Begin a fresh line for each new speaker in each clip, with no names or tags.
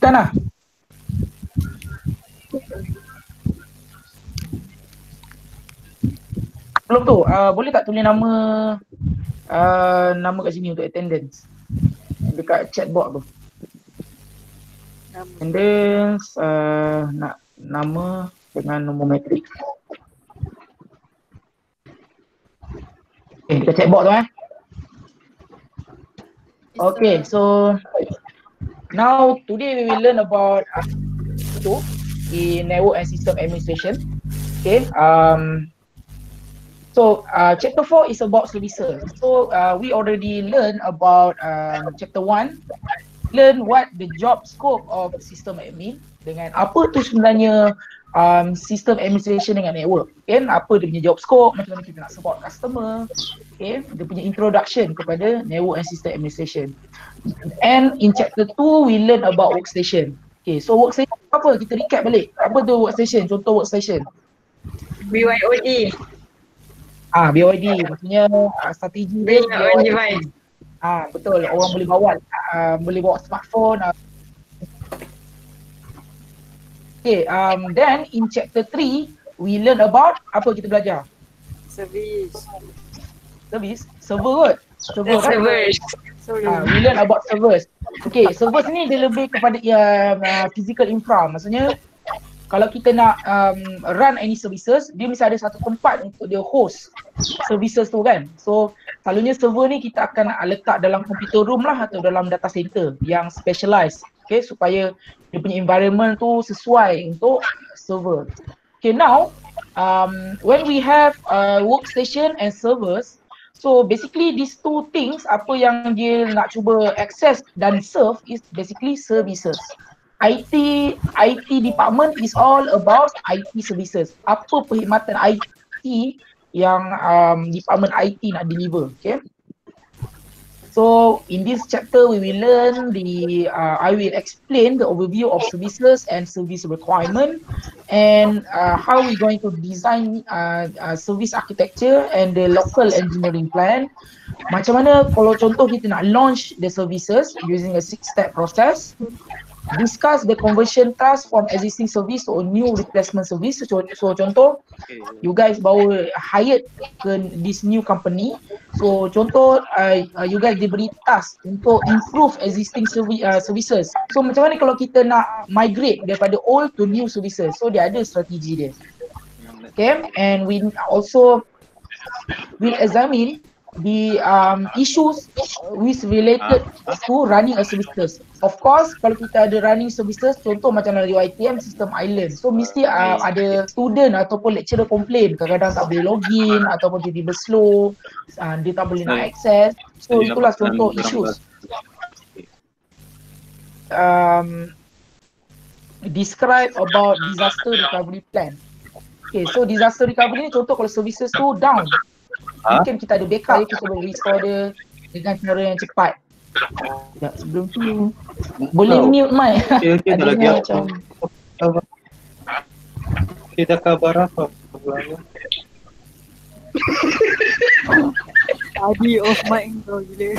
Kan lah. Belum tu, boleh tak tulis nama nama kat sini untuk attendance dekat chatbot tu. Attendance, nak nama dengan nombor matrik. Okay, dekat chatbot tu Okay, so now today we will learn about in network and system administration. Okay, so chapter 4 is about services. So we already learned about chapter 1, learn what the job scope of system admin, dengan apa tu sebenarnya system administration dengan network. Okay, apa dia punya job scope, macam mana kita nak support customer. Okay, dia punya introduction kepada network and system administration. And in chapter 2 we learn about workstation. Okay, so workstation apa? Kita recap balik. Apa tu workstation? Contoh workstation.
BYOD.
BYOD maksudnya strategi dia
on device.
Betul. Orang boleh bawa smartphone. Okay, then in chapter 3 we learn about apa kita belajar?
Service.
Server kot.
Servers.
We learn about servers. Okay, servers ni dia lebih kepada physical infra. Maksudnya kalau kita nak run any services, dia mesti ada satu tempat untuk dia host services tu kan. So selalunya server ni kita akan letak dalam computer room lah atau dalam data center yang specialized. Okay, supaya dia punya environment tu sesuai untuk server. Okay, now when we have workstation and servers, so basically these two things, apa yang dia nak cuba access dan serve is basically services. IT department is all about IT services. Apa perkhidmatan IT yang department IT nak deliver, okay? So in this chapter we will learn I will explain the overview of services and service requirement and how we going to design service architecture and the local engineering plan. Macam mana kalau contoh kita nak launch the services using a 6-step process. Discuss the conversion task from existing service to a new replacement service. So contoh, you guys baru hired ke this new company. So contoh, you guys diberi task untuk improve existing services. So macam mana kalau kita nak migrate daripada old to new services? So dia ada strategi dia. Okay, and we also will examine the issues which related to running a services. Of course, kalau kita ada running services, contoh macam dari UiTM System Island. So mesti ada student ataupun lecturer complain, kadang-kadang tak boleh login ataupun tiba-tiba slow, dia tak boleh nak access. So itulah contoh issues. Describe about disaster recovery plan. Okay, so disaster recovery ni contoh kalau services tu down, mungkin kita ada backup, kita boleh restore dia dengan cara yang cepat. Sekejap, sebelum tu boleh mute mic.
Okay,
ada
lagi
macam
kita khabar apa?
Tadi off mic kau gila.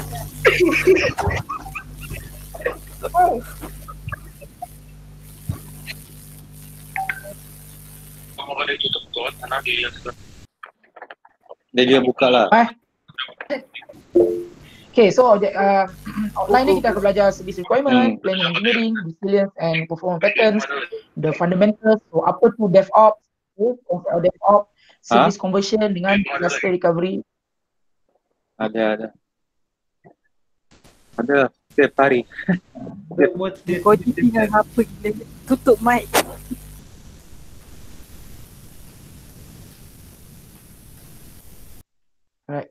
Dia buka lah.
Okay, so outline ni kita akan belajar service requirement, planning engineering, resilience and performance patterns, the fundamentals. So apa tu DevOps, DevOps, service conversion dengan disaster recovery.
Ada. Setiap hari.
Kau tinggal apa gila. Tutup mic.
Alright.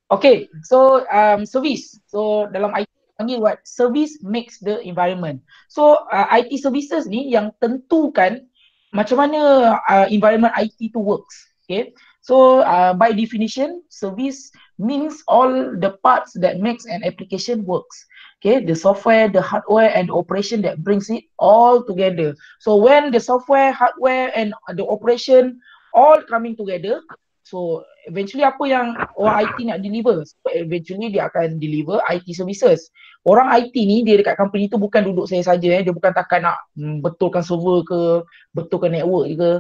Okay, so service. So dalam IT panggil what? Service makes the environment. So IT services ni yang tentukan macam mana environment IT tu works. Okay, so by definition, service means all the parts that makes an application works. Okay, the software, the hardware and the operation that brings it all together. So when the software, hardware and the operation all coming together, so eventually apa yang orang IT nak deliver? So, eventually dia akan deliver IT services. Orang IT ni dia dekat company tu bukan duduk saya saja, dia bukan takkan nak betulkan server ke, betulkan network ke.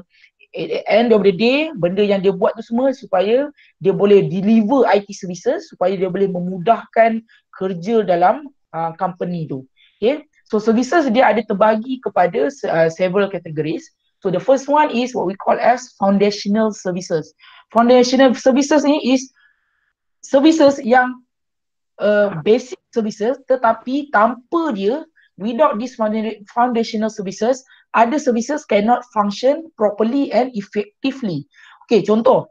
At the end of the day, benda yang dia buat tu semua supaya dia boleh deliver IT services, supaya dia boleh memudahkan kerja dalam company tu. Okay, so services dia ada terbagi kepada several categories. So the first one is what we call as foundational services. Foundational services ni is services yang basic services, tetapi tanpa dia, without this foundational services, other services cannot function properly and effectively. Okay, contoh.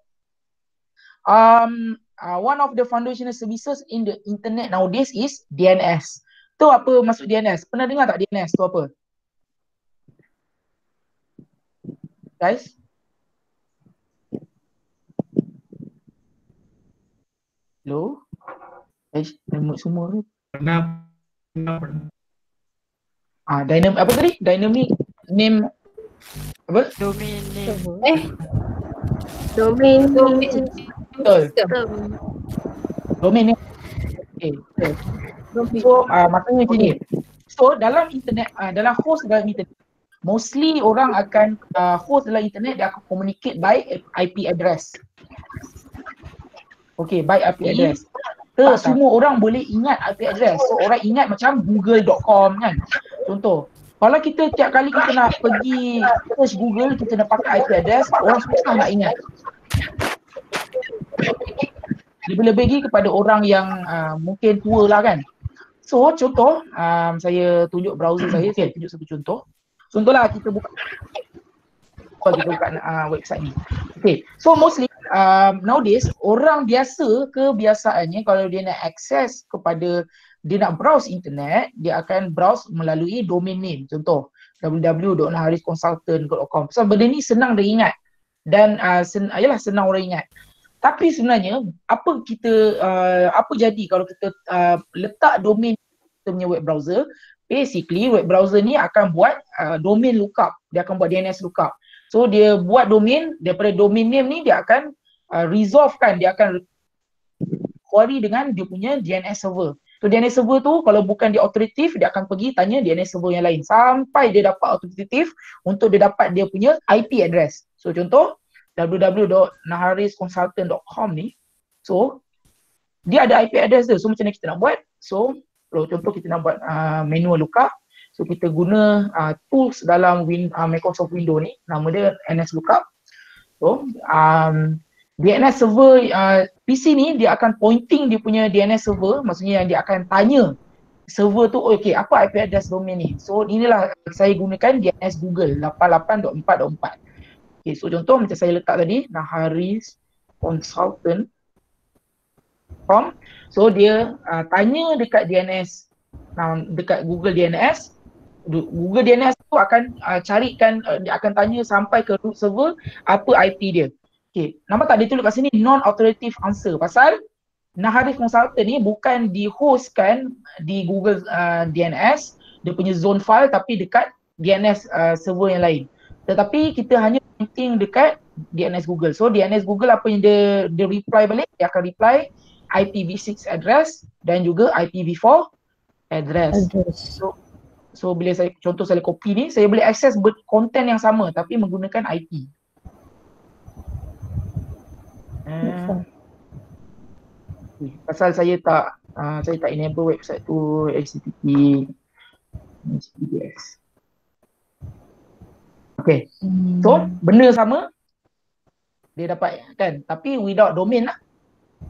One of the foundational services in the internet nowadays is DNS. Tu apa maksud DNS? Pernah dengar tak DNS tu apa? Guys? Hello? Guys, remote semua ni.
Pernah.
Dynamic apa tadi? Dynamic name apa?
Domain name.
Domain
Betul.
system.
Domain name. Okay. So maksudnya macam ni. So dalam internet, dalam host dalam internet, mostly orang akan host dalam internet dia akan communicate by IP address. Okay, by IP address. Semua orang boleh ingat IP address. So orang ingat macam google.com kan. Contoh, kalau kita tiap kali kita nak pergi search Google, kita nak pakai IP address, orang susah nak ingat. Lebih-lebih lagi kepada orang yang mungkin tua lah kan. So contoh, saya tunjuk browser saya tunjuk satu contoh. Contohlah kita buka website ni. Okay, so mostly nowadays orang biasa kebiasaannya kalau dia nak akses kepada, dia nak browse internet, dia akan browse melalui domain name. Contoh www.naharisconsultant.com. So benda ni senang dia ingat dan senang orang ingat. Tapi sebenarnya apa jadi kalau kita letak domain kita punya web browser? Basically web browser ni akan buat domain lookup, dia akan buat DNS lookup. So dia buat domain, daripada domain name ni dia akan resolvekan, dia akan query dengan dia punya DNS server. So DNS server tu kalau bukan dia authoritative, dia akan pergi tanya DNS server yang lain sampai dia dapat authoritative untuk dia dapat dia punya IP address. So contoh www.naharisconsultant.com ni, so dia ada IP address dia. So macam mana kita nak buat? So kalau contoh kita nak buat manual lookup, so kita guna tools dalam Microsoft Windows ni, nama dia NS Lookup. So DNS server PC ni dia akan pointing dia punya DNS server, maksudnya yang dia akan tanya server tu, okay, apa IP address domain ni. So inilah saya gunakan DNS Google 88.4.4. Okay, so contoh macam saya letak tadi, naharisconsultant.com. So dia tanya dekat DNS, dekat Google DNS. Google DNS tu akan carikan, dia akan tanya sampai ke root server apa IP dia. Okay, nampak tak dia tulis kat sini non-authoritative answer, pasal Naharis Consultant ni bukan di-hostkan di Google DNS, dia punya zone file, tapi dekat DNS server yang lain. Tetapi kita hanya pointing dekat DNS Google. So DNS Google apa yang dia reply balik, dia akan reply IPv6 address dan juga IPv4 address. So bila saya contoh saya copy ni, saya boleh akses konten yang sama tapi menggunakan IP. Pasal saya tak enable website tu HTTPS. Okay, so benda sama dia dapat kan, tapi without domain lah.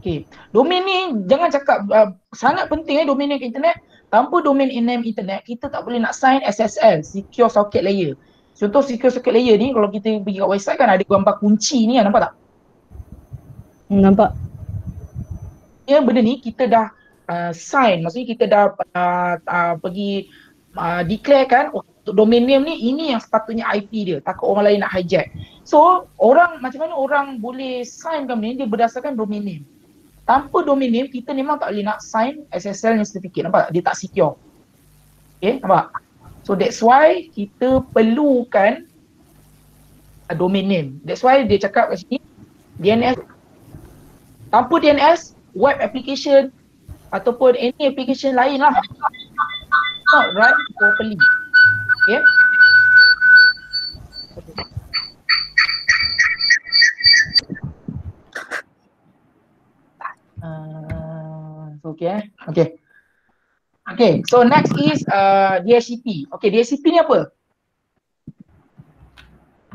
Okay, domain ni jangan cakap sangat penting domain name internet. Tanpa domain name internet kita tak boleh nak sign SSL, Secure Socket Layer. Contoh Secure Socket Layer ni kalau kita pergi kat website kan ada gambar kunci ni kan, nampak tak?
Nampak.
Ya, benda ni kita dah sign, maksudnya kita dah pergi declare kan untuk domain name ni, ini yang sepatutnya IP dia, takut orang lain nak hijack. So orang, macam mana orang boleh sign benda ni, dia berdasarkan domain name. Tanpa domain name kita memang tak boleh nak sign SSL ni certificate, nampak tak? Dia tak secure. Okay, nampak? So that's why kita perlukan domain name. That's why dia cakap kat sini DNS Tanpa DNS, web application ataupun any application lain lah not run properly. Okay. Okay, so next is DHCP. Okay, DHCP ni apa?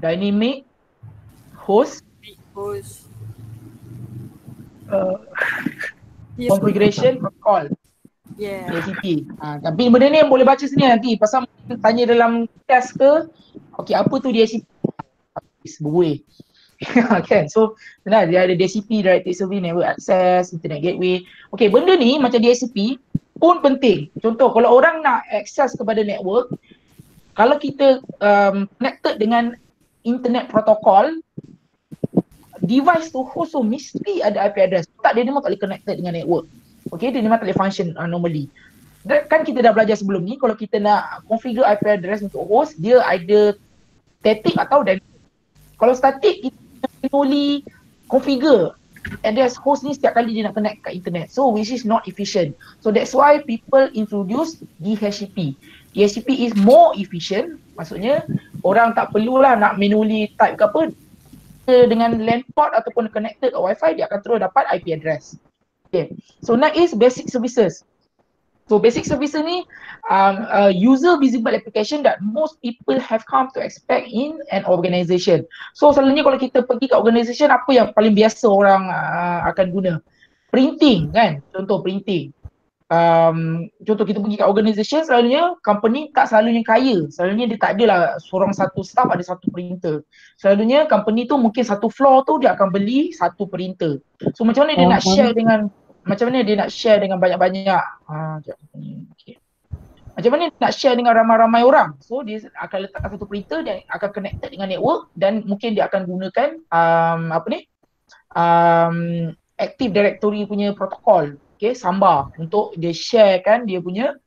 Dynamic Host
Host.
Configuration Protocol.
Yeah.
DHCP. Tapi benda ni boleh baca sini nanti pasal tanya dalam test ke. Okay, apa tu DHCP? Berbuih. Kan? So benar dia ada DHCP, Directed Service Network Access, Internet Gateway. Okay, benda ni macam DHCP pun penting. Contoh kalau orang nak access kepada network, kalau kita connected dengan internet protocol, device tu host tu mesti ada IP address. Tak, dia memang tak boleh connected dengan network. Okay, dia memang tak boleh function normally. Dan kan kita dah belajar sebelum ni, kalau kita nak configure IP address untuk host, dia either static atau dynamic. Kalau static, kita manually configure address host ni setiap kali dia nak connect kat internet. So which is not efficient. So that's why people introduce DHCP. DHCP is more efficient. Maksudnya orang tak perlulah nak manually type ke apa. Dengan LAN port ataupun connected ke Wi-Fi, dia akan terus dapat IP address. Okay. So next is basic services. So basic services ni user visible application that most people have come to expect in an organisation. So selalunya kalau kita pergi ke organisation, apa yang paling biasa orang akan guna? Printing kan, contoh printing. Contoh kita pergi ke organisation, selalunya company tak selalunya kaya. Selalunya dia tak adalah seorang satu staff ada satu printer. Selalunya company tu mungkin satu floor tu dia akan beli satu printer. So macam mana dia nak share dengan banyak-banyak okay. Macam mana dia nak share dengan ramai-ramai orang? So dia akan letak satu printer dan akan connected dengan network dan mungkin dia akan gunakan Active Directory punya protokol, okay, Samba, untuk dia sharekan dia punya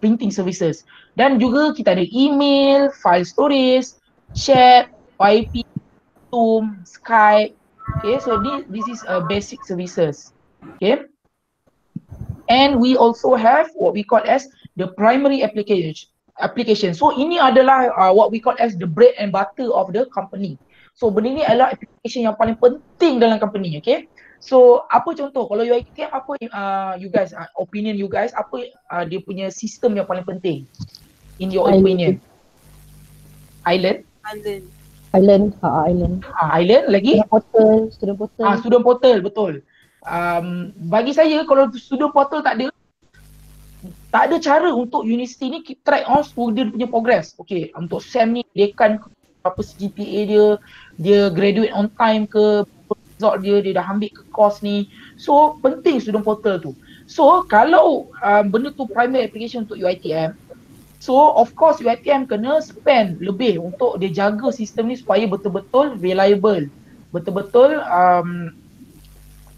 printing services. Dan juga kita ada email, file storage, chat, IP, Zoom, Skype. Okay, so this is basic services. Okay, and we also have what we call as the primary application. So ini adalah what we call as the bread and butter of the company. So benda ni adalah application yang paling penting dalam company. Okay, so apa contoh kalau UiTM, apa you guys opinion you guys, apa dia punya sistem yang paling penting in your opinion? Island. Island lagi?
Student portal.
Student portal, betul. Bagi saya kalau student portal tak ada cara untuk universiti ni keep track on student punya progress. Okay, untuk SEM ni dia kan berapa GPA dia graduate on time ke, result dia dah ambil ke course ni. So penting student portal tu. So kalau benda tu primary application untuk UiTM, so of course UiTM kena spend lebih untuk dia jaga sistem ni supaya betul-betul reliable, betul-betul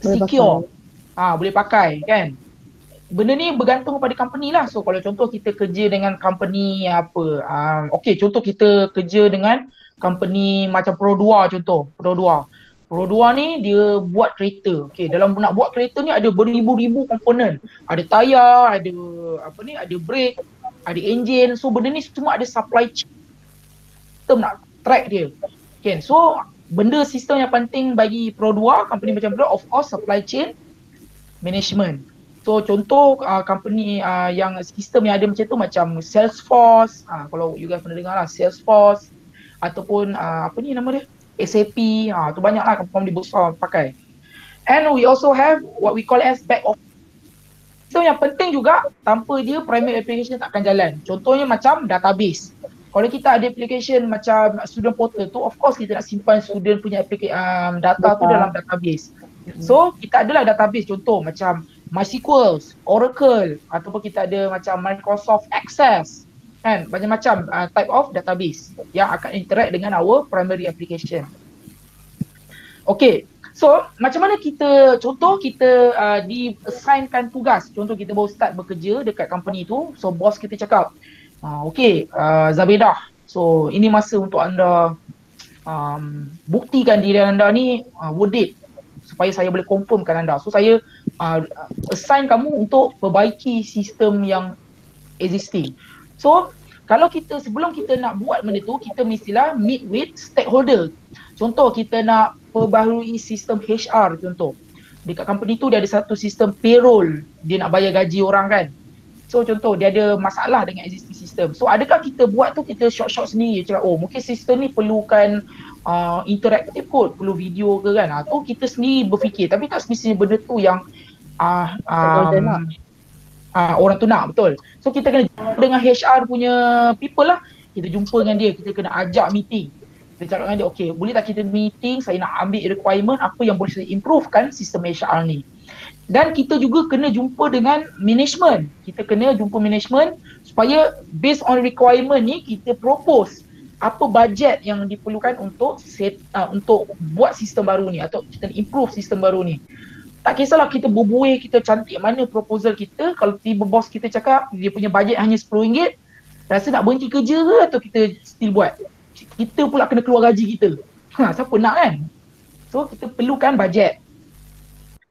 secure, boleh pakai kan. Benda ni bergantung kepada company lah. So kalau contoh kita kerja dengan company okay, contoh kita kerja dengan company macam Pro2 contoh, Pro2 ni dia buat kereta. Okay, dalam nak buat kereta ni ada beribu-ribu komponen. Ada tayar, ada ada brake, ada engine. So benda ni semua ada supply chain. Kita nak track dia. Okay, so benda sistem yang penting bagi Pro2, company macam Pro2, of course supply chain management. So contoh company yang sistem yang ada macam tu macam Salesforce, kalau you guys pernah dengar lah Salesforce, ataupun nama dia? SAP, tu banyak lah company besar pakai. And we also have what we call as back office. So yang penting juga, tanpa dia primary application tak akan jalan. Contohnya macam database. Kalau kita ada application macam student portal tu, of course kita nak simpan student punya data tu dalam database. So kita adalah database contoh macam MySQL, Oracle, ataupun kita ada macam Microsoft Access, kan, macam-macam type of database yang akan interact dengan our primary application. Okay, so macam mana kita, contoh kita di-assignkan tugas, contoh kita baru start bekerja dekat company tu, so bos kita cakap, okay Zabedah, so ini masa untuk anda buktikan diri anda ni worth it. supaya saya boleh confirmkan anda. So saya assign kamu untuk perbaiki sistem yang existing. So kalau kita sebelum kita nak buat benda tu, kita mestilah meet with stakeholder. Contoh kita nak perbaharui sistem HR contoh. Dekat company tu dia ada satu sistem payroll, dia nak bayar gaji orang kan. So contoh dia ada masalah dengan existing system. So adakah kita buat tu kita short sendiri cakap oh mungkin sistem ni perlukan interactive kot, perlu video ke kan. Tu kita sendiri berfikir tapi tak semestinya benda tu yang orang tu nak, betul. So kita kena jumpa dengan HR punya people lah. Kita jumpa dengan dia, kita kena ajak meeting. Kita cakap dengan dia, okay boleh tak kita meeting, saya nak ambil requirement apa yang boleh saya improvekan sistem HR ni. Dan kita juga kena jumpa dengan management. Kita kena jumpa management supaya based on requirement ni kita propose apa bajet yang diperlukan untuk untuk buat sistem baru ni atau kita improve sistem baru ni. Tak kisahlah kita berbuih, kita cantik mana proposal kita, kalau tiba bos kita cakap dia punya bajet hanya RM10, rasa nak berhenti kerja ke atau kita still buat? Kita pula kena keluar gaji kita. Siapa nak kan? So kita perlukan bajet.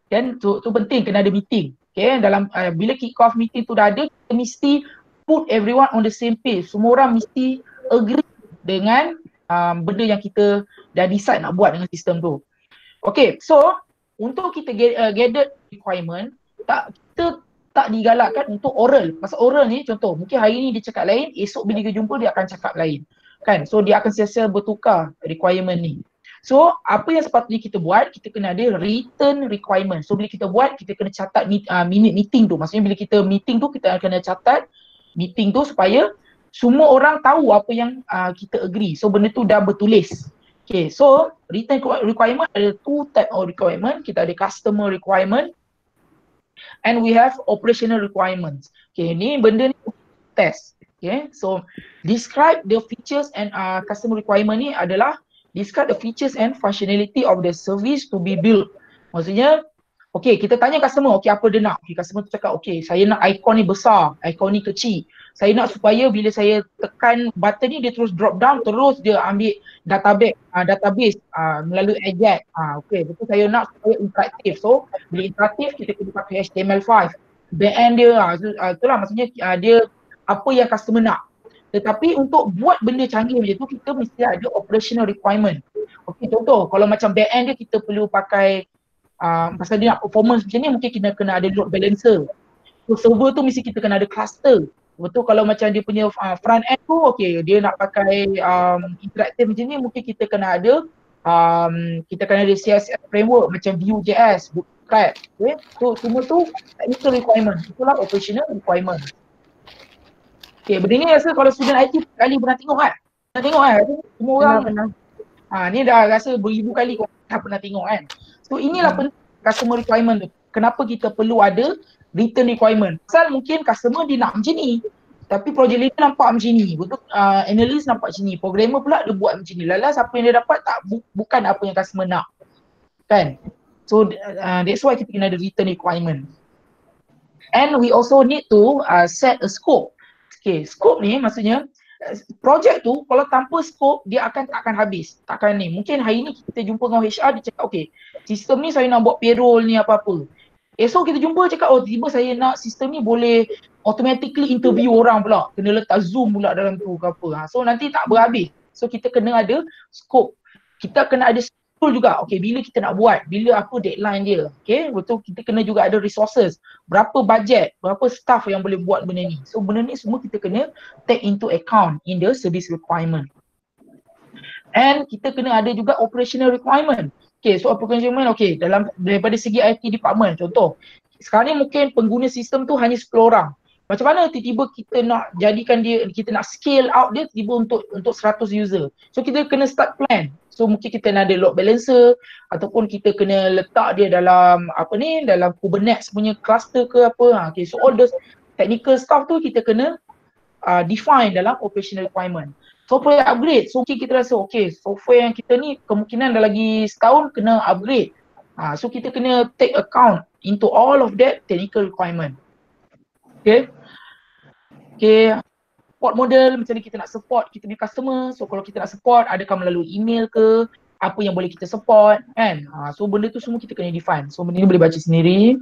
Dan tu penting, kena ada meeting. Okay, dalam bila kick off meeting tu dah ada, kita mesti put everyone on the same page. Semua orang mesti agree dengan benda yang kita dah decide nak buat dengan sistem tu. Okay, so untuk kita gather requirement, kita tak digalakkan untuk oral. Pasal oral ni contoh, mungkin hari ni dia cakap lain, esok bila dia jumpa dia akan cakap lain. Kan? So dia akan sentiasa bertukar requirement ni. So apa yang sepatutnya kita buat, kita kena ada written requirement. So bila kita buat, kita kena catat minute meeting tu. Maksudnya bila kita meeting tu, kita kena catat meeting tu supaya semua orang tahu apa yang kita agree. So benda tu dah bertulis. Okay, so written requirement ada two type of requirement. Kita ada customer requirement and we have operational requirements. Okay, ni benda ni test. Okay, so describe the features and customer requirement ni adalah describe the features and functionality of the service to be built. Maksudnya, okay, kita tanya customer, okay apa dia nak? Okay, customer tu cakap, okay saya nak icon ni besar, icon ni kecil. Saya nak supaya bila saya tekan button ni dia terus drop down, terus dia ambil database melalui Ajax. Okay, betul saya nak supaya interaktif. So, bila interaktif kita kena pakai HTML5. Backend dia, itulah maksudnya dia apa yang customer nak. Tetapi untuk buat benda canggih macam tu, kita mesti ada operational requirement. Okay, contoh kalau macam back-end dia kita perlu pakai, pasal dia nak performance macam ni mungkin kita kena ada load balancer. So server tu mesti kita kena ada cluster. Betul kalau macam dia punya front end tu, okay dia nak pakai interactive macam ni mungkin kita kena ada CSS framework macam Vue.js, Bootstrap. Okay, so semua tu technical requirement. Itulah operational requirement. Okay, benda ni rasa kalau student IT kali pernah tengok kan? Pernah tengok kan? Semua orang pernah. Ni dah rasa beribu kali kau dah pernah tengok kan? So inilah customer requirement tu. Kenapa kita perlu ada written requirement? Pasal mungkin customer dia nak macam ni. Tapi project leader nampak macam ni. Betul, analyst nampak macam ni. Programmer pula dia buat macam ni. Lala siapa yang dia dapat tak bukan apa yang customer nak. Kan? So that's why kita kena ada written requirement. And we also need to set a scope. Okay, scope ni maksudnya projek tu kalau tanpa scope dia takkan habis. Takkan ni. Mungkin hari ni kita jumpa dengan HR dia cakap okay, sistem ni saya nak buat payroll ni apa-apa. Esok kita jumpa cakap oh tiba saya nak sistem ni boleh automatically interview orang pula. Kena letak Zoom pula dalam tu ke apa. So nanti tak berhabis. So kita kena ada scope. Kita kena ada schedule juga. Okay, bila kita nak buat, bila apa deadline dia. Okay, betul kita kena juga ada resources. Berapa budget, berapa staff yang boleh buat benda ni. So benda ni semua kita kena take into account in the service requirement. And kita kena ada juga operational requirement. Okay, so operational requirement, okay, daripada segi IT department, contoh. Sekarang ni mungkin pengguna sistem tu hanya 10 orang. Macam mana tiba-tiba kita nak jadikan dia, kita nak scale out dia tiba untuk 100 user. So kita kena start plan. So mungkin kita nak ada load balancer ataupun kita kena letak dia dalam dalam Kubernetes punya cluster ke apa. Okay, so all those technical stuff tu kita kena define dalam operational requirement. Software upgrade, so mungkin kita rasa okay software yang kita ni kemungkinan dah lagi setahun kena upgrade. So kita kena take account into all of that technical requirement. Okay. Support model, macam ni kita nak support kita punya customer. So kalau kita nak support, adakah melalui email ke, apa yang boleh kita support kan. So benda tu semua kita kena define. So benda ni boleh baca sendiri.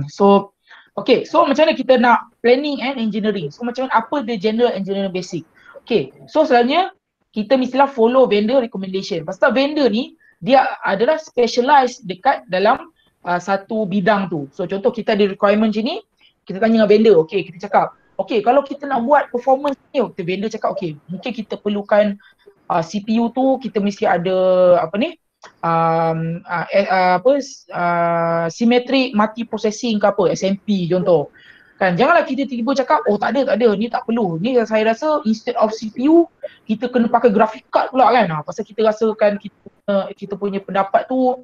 So okay, so macam mana kita nak planning and engineering. So macam mana, apa the general engineering basic. Okay, so selalunya kita mestilah follow vendor recommendation. Pasal vendor ni dia adalah specialized dekat dalam satu bidang tu. So contoh kita ada requirement macam ni, kita tanya dengan vendor, okay kita cakap, okay kalau kita nak buat performance ni, vendor cakap okay mungkin kita perlukan CPU tu kita mesti ada apa ni, symmetric multi processing ke apa, SMP contoh. Kan janganlah kita tiba-tiba cakap oh tak ada ni tak perlu. Ni saya rasa instead of CPU kita kena pakai graphic card pula kan. Pasal kita rasakan kita punya pendapat tu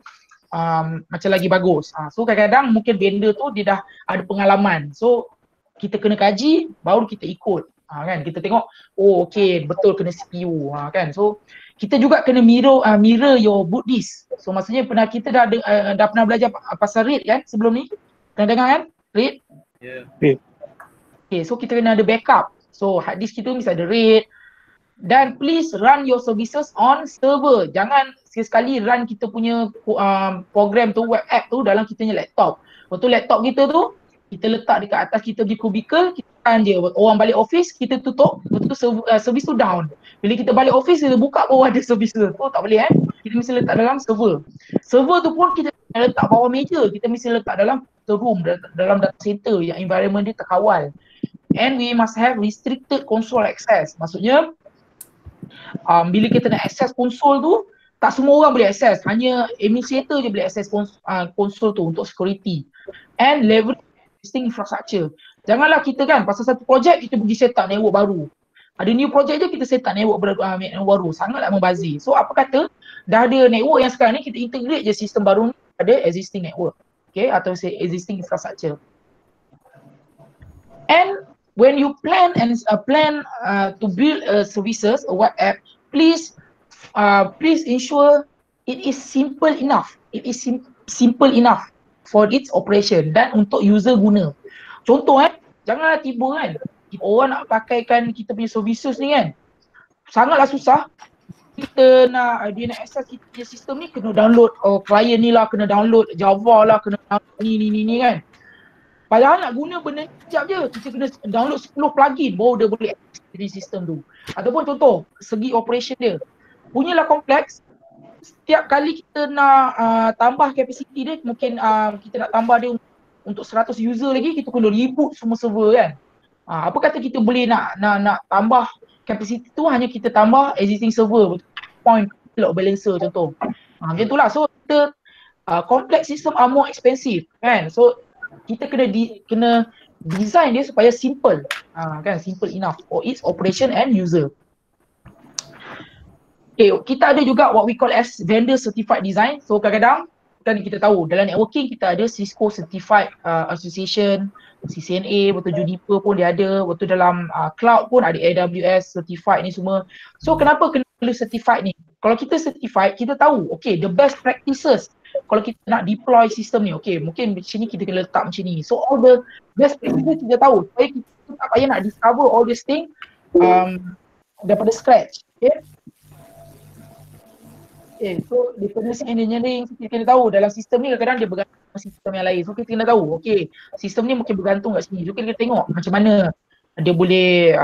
macam lagi bagus. So kadang-kadang mungkin vendor tu dia dah ada pengalaman. So kita kena kaji baru kita ikut. Kan kita tengok oh okey betul kena CPU kan. So kita juga kena mirror your boot disk. So maksudnya kita dah pernah belajar pasal RAID kan sebelum ni? Pernah dengar kan RAID?
RAID.
Okay, so kita kena ada backup. So hard disk kita mesti ada RAID. Dan please run your services on server. Jangan sekali run kita punya program tu, web app tu dalam kita punya laptop. Waktu laptop kita tu kita letak dekat atas kita punya cubicle, kita tahan je. Orang balik office, kita tutup, betul servis tu down. Bila kita balik office, kita buka baru ada servis tu. Oh tak boleh kita mesti letak dalam server. Server tu pun kita letak bawah meja, kita mesti letak dalam room, dalam data center yang environment dia terkawal. And we must have restricted console access. Maksudnya, bila kita nak access konsol tu, tak semua orang boleh access. Hanya administrator je boleh access konsol tu untuk security. And leverage existing infrastructure. Janganlah kita kan pasal satu projek kita pergi set up network baru. Ada new project je kita set up network baru. Sangatlah membazir. So apa kata dah ada network yang sekarang ni kita integrate je sistem baru ni ada existing network. Okay, atau say existing infrastructure. And when you plan to build services, a web app, please ensure it is simple enough. It is simple enough for its operation dan untuk user guna. Contoh janganlah tiba kan orang nak pakaikan kita punya services ni kan, sangatlah susah. Kita nak dia nak access kita punya sistem ni kena download client ni lah, kena download Java lah, kena download ni kan. Padahal nak guna benda sekejap je, kita kena download 10 plugin baru dia boleh access di sistem tu. Ataupun contoh segi operation dia punyalah kompleks. Setiap kali kita nak tambah capacity dia, mungkin kita nak tambah dia untuk 100 user lagi, kita kena reboot semua server kan. Apa kata kita boleh nak tambah capacity tu hanya kita tambah existing server, point load balancer contoh. Macam itulah. So kita complex system are more expensive kan. So kita kena design dia supaya simple. Kan, simple enough for its operation and user. Okay, kita ada juga what we call as vendor certified design. So kadang-kadang kan kita tahu dalam networking kita ada Cisco Certified Association, CCNA, betul Juniper pun dia ada, betul dalam cloud pun ada AWS Certified ni semua. So kenapa kena certified ni? Kalau kita certified, kita tahu okay the best practices kalau kita nak deploy sistem ni. Okay, mungkin macam ni kita kena letak macam ni. So all the best practices kita tahu supaya kita tak payah nak discover all this thing daripada scratch. Okay, so dependency engineering kita kena tahu dalam sistem ni kadang-kadang dia bergantung dengan sistem yang lain. So kita kena tahu, okay, sistem ni mungkin bergantung kat sini. So kita kena tengok macam mana dia boleh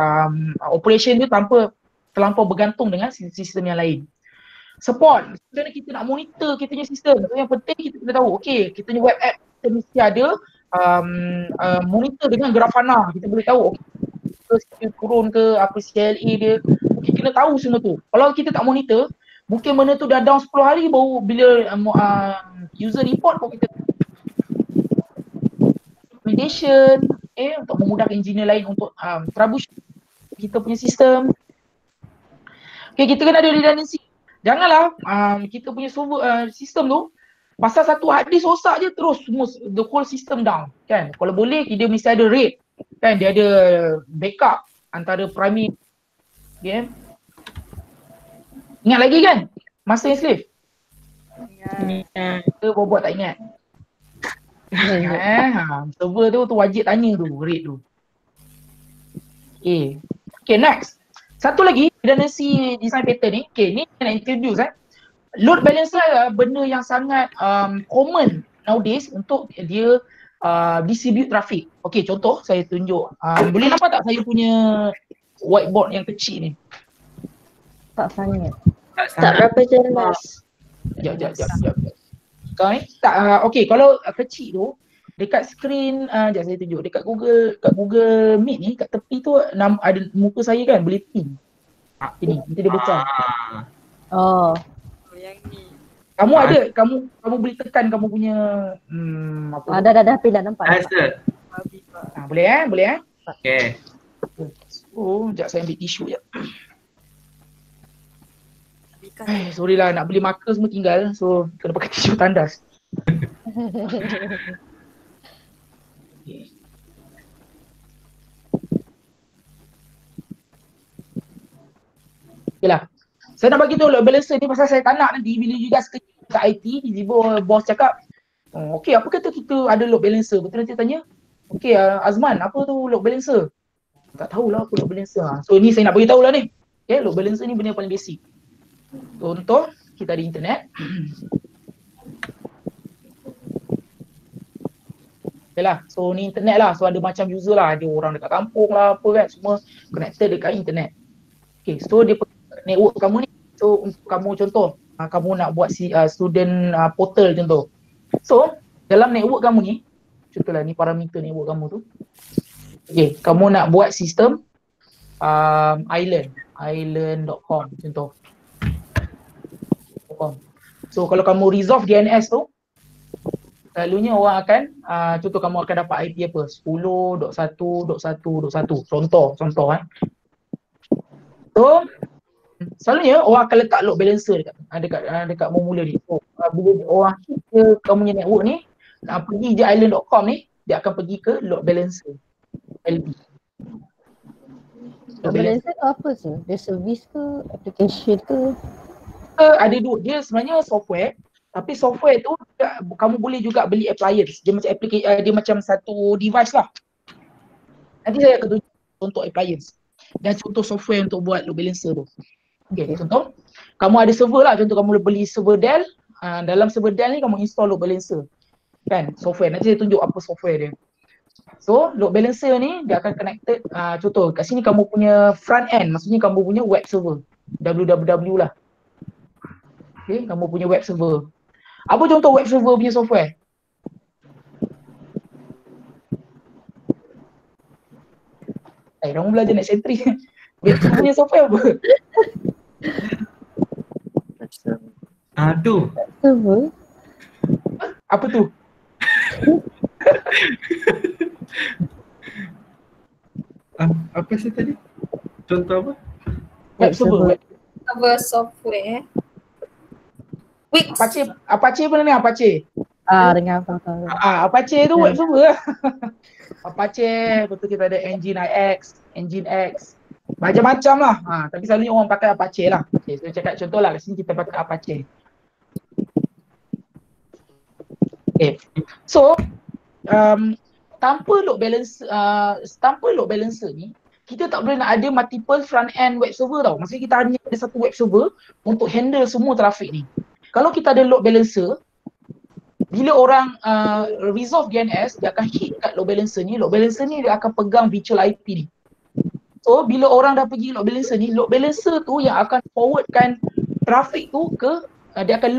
operation dia tanpa terlampau bergantung dengan sistem yang lain. Support, macam mana kita nak monitor kita punya sistem. So yang penting kita kena tahu, okay, kita punya web app kita mesti ada monitor dengan Grafana. Kita boleh tahu, okay, turun ke apa CLA dia. Okay, kena tahu semua tu. Kalau kita tak monitor, mungkin benda tu dah down 10 hari baru bila user report baru kita recommendation untuk memudahkan engineer lain untuk troubleshoot kita punya sistem. Okay, kita kena ada redundancy. Janganlah kita punya server sistem tu pasal satu hard disk rosak je terus semua the whole system down kan. Kalau boleh dia mesti ada RAID kan, dia ada backup antara primary. Okay. Ingat lagi kan masa yang slave? Kita buat tak ingat? Server tu wajib tanya tu RAID tu. Okay, next. Satu lagi redundancy design pattern ni, okay, ni nak introduce load balancer adalah benda yang sangat common nowadays untuk dia distribute traffic. Okay, contoh saya tunjuk. Boleh nampak tak saya punya whiteboard yang kecil ni?
Tak sangat.
Tak berapa jelas.
Sekejap. Sekarang ni, tak, okay, kalau kecil tu, dekat screen, sekejap saya tunjuk. Dekat Google Meet ni, kat tepi tu ada muka saya kan, boleh pin. Ini, nanti dia besar.
Oh.
Oh, yang ni.
Kamu ada, kamu boleh tekan kamu punya apa?
Dah pilih nampak.
Rasa.
Babi pak.
Boleh.
Okay.
Oh, sekejap saya ambil tisu je.
Ikan.
Sorry lah, nak beli marker semua tinggal. So, kena pakai tisu tandas. Okay. Okay lah. Saya nak bagi tahu load balancer ni pasal saya tak nak nanti bila juga sekejap kat IT, tiba-tiba bos cakap, okay, apa kata kita ada load balancer? Betul nanti tanya, okay Azman, apa tu load balancer? Tak tahulah apa load balancer. So ni saya nak bagi tahu lah ni. Okay, load balancer ni benda yang paling basic. Contoh, kita ada internet. Okay lah, so ni internet lah. So ada macam user lah, ada orang dekat kampung lah apa kan, semua connected dekat internet. Okay, so dia network kamu ni. So untuk kamu contoh, kamu nak buat student portal contoh. So dalam network kamu ni, contohlah ni parameter network kamu tu. Okay, kamu nak buat sistem island.com contoh. So kalau kamu resolve DNS tu, selalunya orang akan, contoh kamu akan dapat IP apa? 10.1.1.1. Contoh So selalunya orang akan letak load balancer dekat mula ni. So bila orang hit kamu punya network ni, pergi je island.com ni, dia akan pergi ke load balancer. LB.
Load balancer tu apa sih? Dia service ke, application ke?
Ada dua, dia sebenarnya software, tapi software tu kamu boleh juga beli appliance. Dia macam dia macam satu device lah. Nanti saya akan tunjuk contoh appliance dan contoh software untuk buat load balancer tu. Okay, contoh kamu ada server lah, contoh kamu beli server Dell, dalam server Dell ni kamu install load balancer kan, software. Nanti saya tunjuk apa software dia. So load balancer ni dia akan connected, contoh kat sini kamu punya front end, maksudnya kamu punya web server, www lah. Okay, kamu punya web server. Apa contoh web server punya software? Kamu belajar net sentry. Web server punya software apa?
Tu.
Server?
Apa tu?
Apa sih tadi? Contoh apa?
Web server.
Cover software. Wix.
Apache apa ni? Apache.
Dengan apa?
Apache tu web server. Apache, betul kita ada Nginx, Nginx. Macam-macam lah. Tapi selalunya orang pakai Apache lah. Okay, so cakap contoh lah, kat sini kita pakai Apache. Okay. So, tanpa load balancer ni, kita tak boleh nak ada multiple front end web server tau. Maksudnya kita hanya ada satu web server untuk handle semua trafik ni. Kalau kita ada load balancer, bila orang resolve DNS, dia akan hit kat load balancer ni dia akan pegang virtual IP ni. So bila orang dah pergi load balancer tu yang akan forwardkan trafik tu ke, dia akan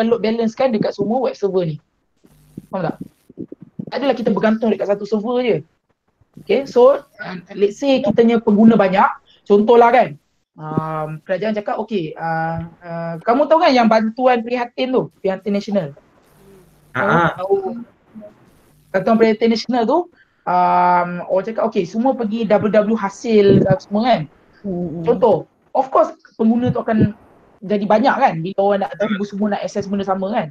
load balance kan dekat semua web server ni. Faham tak? Tak adalah kita bergantung dekat satu server je. Okay, so let's say kita punya pengguna banyak, contohlah kan, kerajaan cakap okay, kamu tahu kan yang bantuan prihatin tu, prihatin nasional. Bantuan prihatin nasional tu, orang cakap okay, semua pergi www hasil semua kan. Contoh, of course pengguna tu akan jadi banyak kan bila orang nak tahu semua nak access benda sama kan.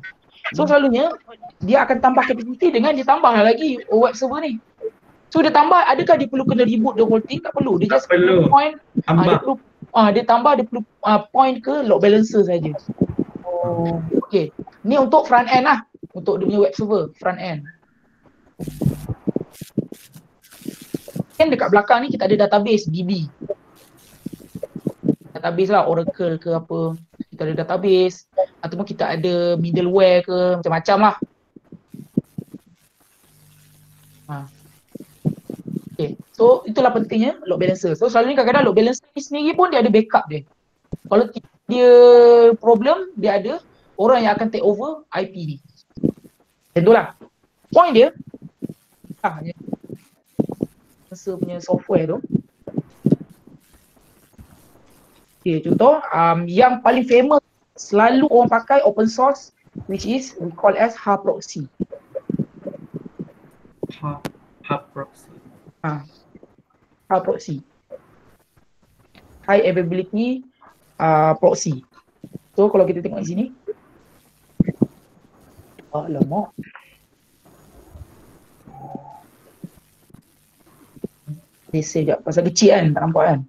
So selalunya dia akan tambah capacity dengan dia tambah lagi web server ni. So dia tambah, adakah dia perlu kena reboot the whole thing? Tak perlu. Dia just perlu point, dia tambah, dia perlu point ke load balancer saja. Okay, ni untuk front end lah, untuk dia punya web server front end. Kan dekat belakang ni kita ada database DB. database lah, Oracle ke apa, kita ada database ataupun kita ada middleware ke, macam-macam lah. Okay, so itulah pentingnya load balancer. So selalunya kadang-kadang load balancer ni sendiri pun dia ada backup dia. Kalau dia problem, dia ada orang yang akan take over IP ni. Macam tu lah. Point dia, balancer punya software tu. Okay, contoh yang paling famous selalu orang pakai open source, which is we call as HAProxy.
HAProxy.
HAProxy. High availability proxy. So kalau kita tengok di sini. Alamak. Dia save sekejap. Pasal kecil kan, tak nampak kan.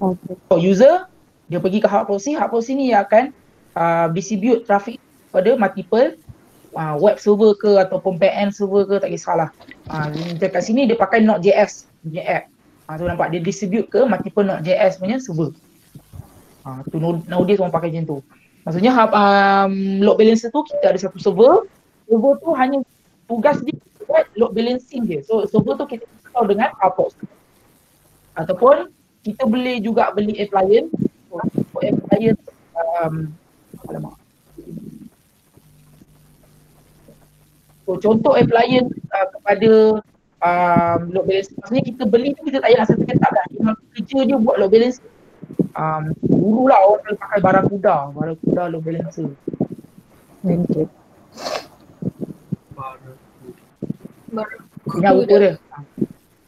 Okay.
So user, dia pergi ke HAProxy. HAProxy ni akan distribute traffic pada multiple web server ke ataupun backend server ke, tak kisahlah. Dekat sini dia pakai Node.js punya app. So nampak dia distribute ke multiple Node.js punya server. Tu nowadays orang pakai macam tu. Maksudnya load balancer tu kita ada satu server. Server tu hanya tugas dia buat load balancing je. So server tu kita install dengan HAProxy. Ataupun kita boleh juga beli appliance. So appliance alamak. So contoh appliance kepada load balancer. Maksudnya kita beli tu kita tak payah nak settle dah. Cuma kerja dia buat load balancer. Dulu lah orang selalu pakai Barracuda load balancer.
Okay.
Ini apa dia?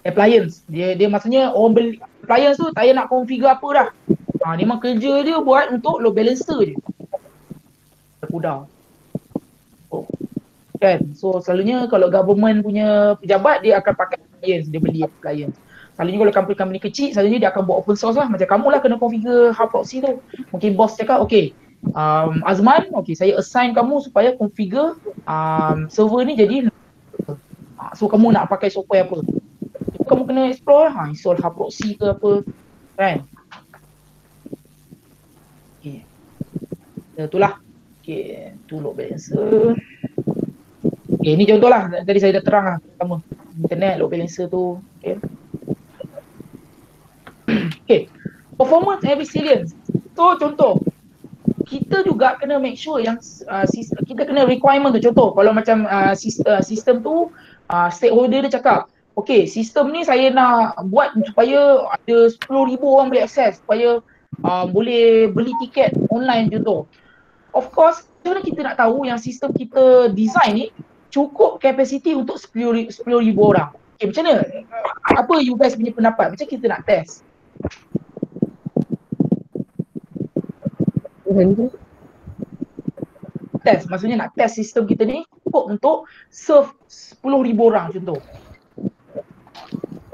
Appliance. Dia maksudnya orang beli appliance tu tak payah nak configure apa dah. Dia memang kerja dia buat untuk load balancer je. Barracuda. Kan? So selalunya kalau government punya pejabat dia akan pakai appliance, dia beli appliance. Selalunya kalau company-company kecil, selalunya dia akan buat open source lah. Macam kamu lah kena configure HAProxy tu. Mungkin bos cakap, okay, Azman, okay, saya assign kamu supaya configure server ni jadi so kamu nak pakai software apa. So, kamu kena explore lah, install HAProxy ke apa, kan? Okay. Itulah. Okay, tu load balancer. Okay, ni contoh lah. Tadi saya dah terang lah pertama. Internet, load balancer tu. Okay. Okay, performance and resilience. So contoh, kita juga kena make sure yang kita kena requirement tu. Contoh, kalau macam sistem tu, stakeholder dia cakap, okay, sistem ni saya nak buat supaya ada 10,000 orang boleh akses, supaya boleh beli tiket online contoh. Of course, macam mana kita nak tahu yang sistem kita design ni cukup capacity untuk 10,000 orang? Okay, macam mana? Apa you guys punya pendapat? Macam kita nak test? Test, maksudnya nak test sistem kita ni cukup untuk serve 10,000 orang contoh.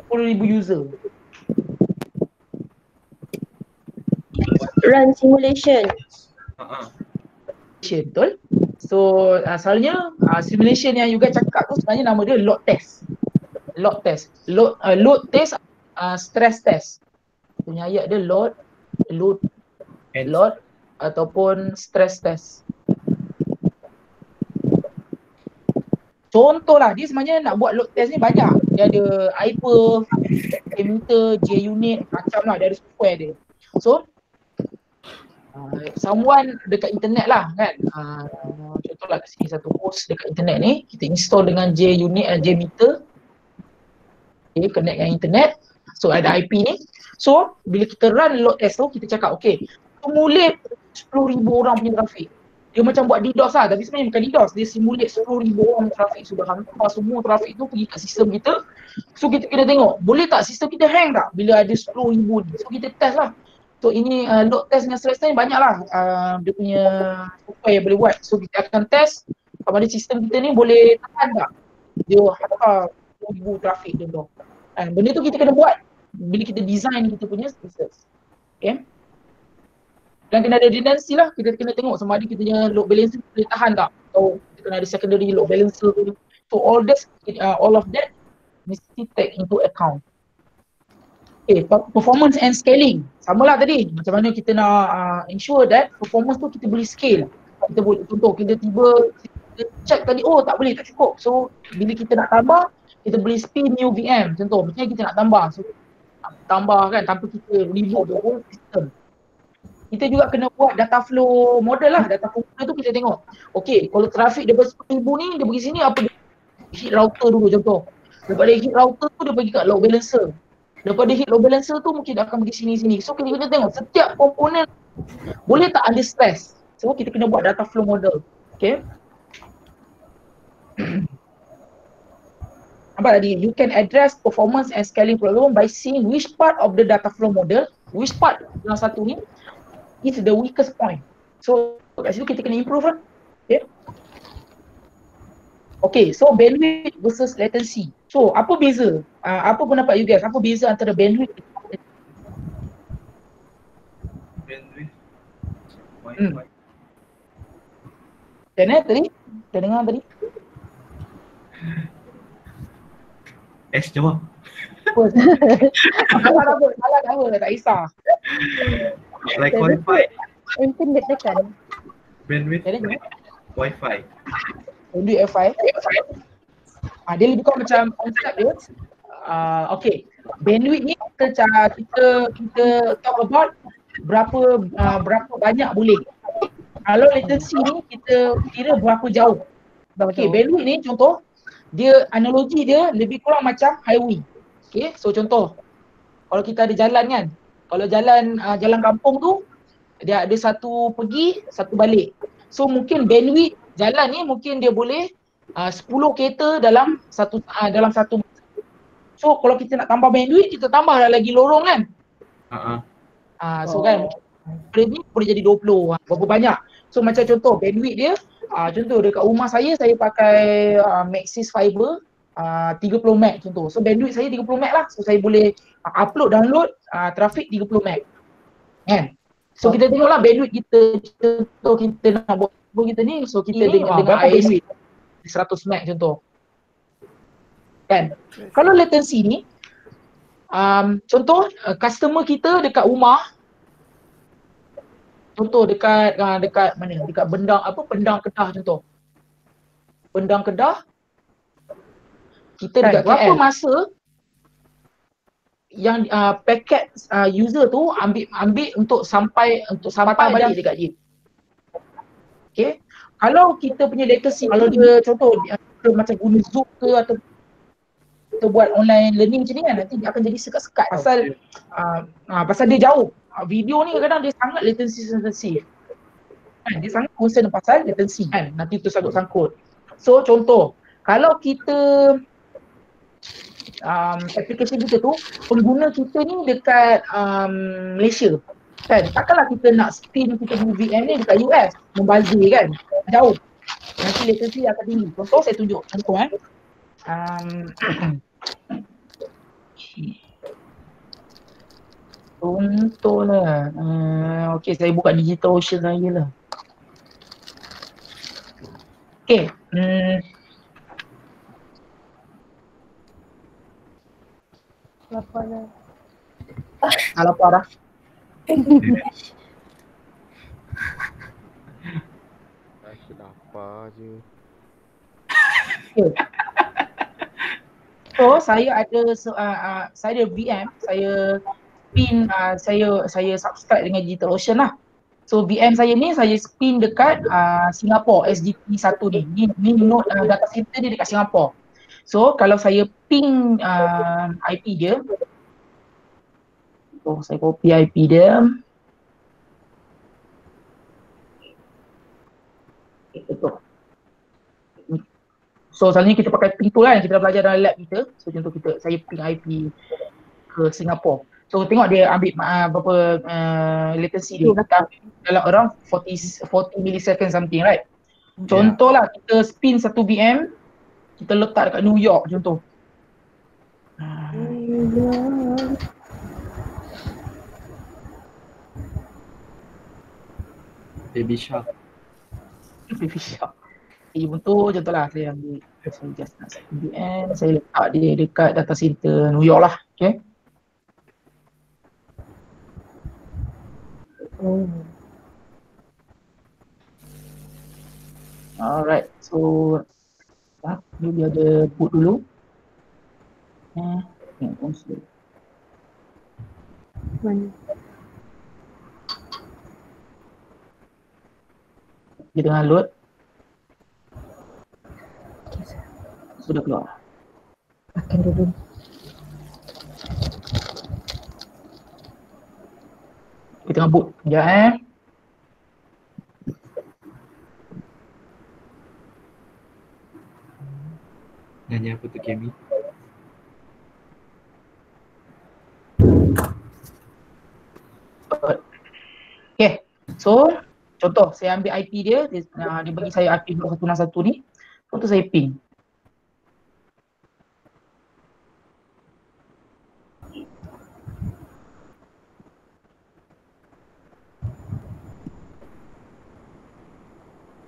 10,000 user.
Run simulation.
Betul. So selalunya simulation yang you guys cakap tu sebenarnya nama dia load test. Load test. Load test, stress test. Punya ayat dia load ataupun stress test. Contohlah, dia sebenarnya nak buat load test ni banyak. Dia ada Hyper, JMeter, JUnit, macam lah, dia ada software dia. So, someone dekat internet lah kan. Contohlah kat sini satu host dekat internet ni, kita install dengan JUnit, JMeter. Okay, connect dengan internet. So ada IP ni. So bila kita run load test tu, kita cakap okay, simulate 10,000 orang punya trafik. Dia macam buat DDoS lah, tapi sebenarnya bukan DDoS. Dia simulate 10,000 orang punya trafik. Sudah hantar semua trafik tu pergi kat sistem kita. So kita kena tengok, boleh tak sistem kita hang tak bila ada 10,000 ni. So kita test lah. So ini load test dengan stress test ni banyak lah dia punya software yang boleh buat. So kita akan test sama ada sistem kita ni boleh tahan tak dia hantar 10,000 trafik contoh. Benda tu kita kena buat bila kita design kita punya services. Okay. Dan kena ada redundancy lah, kita kena tengok sama ada kita punya load balancer boleh tahan tak, atau kita kena ada secondary load balancer. So all of that mesti take into account. Okay, performance and scaling. Sama lah tadi. Macam mana kita nak ensure that performance tu kita boleh scale. Kita boleh, contoh kita tiba kita check tadi, oh tak boleh, tak cukup. So bila kita nak tambah, kita boleh spin new VM. Contoh, macam kita nak tambah. So tambah kan tanpa kita reboot the whole system. Kita juga kena buat data flow model lah. Data flow model tu kita tengok. Okay, kalau trafik daripada 10,000 ni, dia pergi sini apa dia? Hit router dulu contoh. Daripada hit router tu dia pergi kat load balancer. Daripada hit load balancer tu mungkin dia akan pergi sini-sini. So kita kena tengok setiap komponen boleh tak under stress. So kita kena buat data flow model. Okay. Apa tadi? You can address performance and scaling problem by seeing which part of the data flow model, which part yang satu ni is the weakest point. So kat situ kita kena improve lah. Okay. Okay, so bandwidth versus latency. So apa beza? Apa pendapat you guys? Apa beza antara bandwidth dan latency?
Bandwidth.
Macam mana tadi? Dah dengar tadi?
Jawab.
Salah tak apa, tak kisah.
Like Wi-Fi.
Internet tekan.
Bandwidth.
Jadi macam
Wi-Fi.
bandwidth Fi. Dia lebih kurang macam konsep dia. Okay, bandwidth ni kita talk about berapa banyak boleh. Kalau latency ni kita kira berapa jauh. Okay, bandwidth ni contoh dia analogi dia lebih kurang macam highway. Okay, so contoh kalau kita ada jalan kan, kalau jalan kampung tu dia ada satu pergi, satu balik. So mungkin bandwidth jalan ni mungkin dia boleh 10 kereta dalam satu so kalau kita nak tambah bandwidth, kita tambah lagi lorong kan. So kan boleh jadi 20, berapa banyak. So macam contoh bandwidth dia, contoh dekat rumah saya pakai Maxis Fiber 30 meg contoh. So bandwidth saya 30 meg lah. So saya boleh upload, download trafik 30 meg. Kan? So kita tengoklah bandwidth kita, contoh kita nak buat kita ni, so kita dengan bandwidth 100 meg contoh. Kan? Kalau latency ni contoh customer kita dekat rumah, contoh dekat mana? Dekat Bendang Kedah contoh. Bendang Kedah. Kita dekat berapa masa yang paket user tu ambil untuk sampai balik dekat dia. Okay. Kalau kita punya latency, kalau dia contoh dia macam guna Zoom ke atau kita buat online learning macam ni kan, nanti dia akan jadi sekat-sekat pasal dia jauh. Video ni kadang-kadang dia sangat latency sensitive. Kan, dia sangat concern pasal latency kan, nanti tu sangkut-sangkut. So contoh, kalau kita application kita tu, pengguna kita ni dekat Malaysia kan, takkanlah kita nak spin kita punya VM ni dekat US, membazir kan, jauh. Nanti latency akan tinggi. Contoh saya tunjuk contoh contohlah, okay saya buka DigitalOcean saya lah. Okay,
Lapar dah.
lapar dah.
Aku lapar je.
Okay. So saya ada VM, saya spin, saya subscribe dengan DigitalOcean lah. So VM saya ni saya spin dekat Singapore, SGP 1 ni. Ni node data center dia dekat Singapore. So kalau saya ping IP dia, so saya copy IP dia. Betul. So selalunya kita pakai ping tu kan, kita dah belajar dalam lab kita. So contoh saya ping IP ke Singapore. So tengok dia ambil berapa latency dia. Dalam around 40 millisecond something, right? Contohlah kita spin satu VM, kita letak dekat New York contoh.
Baby Shark.
Baby Shark. Contohlah saya ambil, saya just nak set VPN, saya letak dia dekat data center New York lah. Okay. Alright, so dia ada boot dulu. Dia tengah load. Sudah keluar.
Makan dulu.
Dia tengah boot. Sekejap
Nanya apa tu Kemi?
Okay, so contoh saya ambil IP dia, dia bagi saya IP blok 161 ni. Contoh saya ping.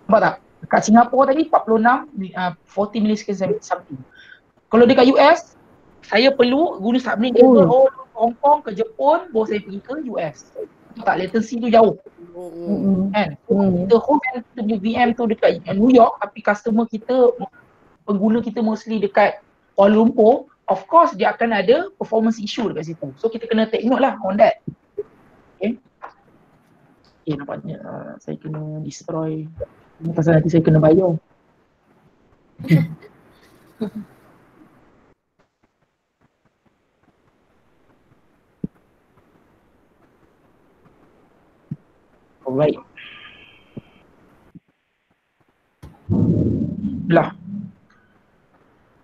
Nampak tak? Dekat Singapura tadi 46, 40 milliseconds something. Kalau dekat US, saya perlu guna submarine cable Hong Kong ke Jepun, baru saya pergi ke US. Tak, latency tu jauh. Kan? Kita home VM tu dekat New York, tapi customer kita, pengguna kita mostly dekat Kuala Lumpur, of course dia akan ada performance issue dekat situ. So kita kena take note lah on that. Okay. Okay, nampaknya saya kena destroy. Ini pasal nanti saya kena bayar. Alright. Belah.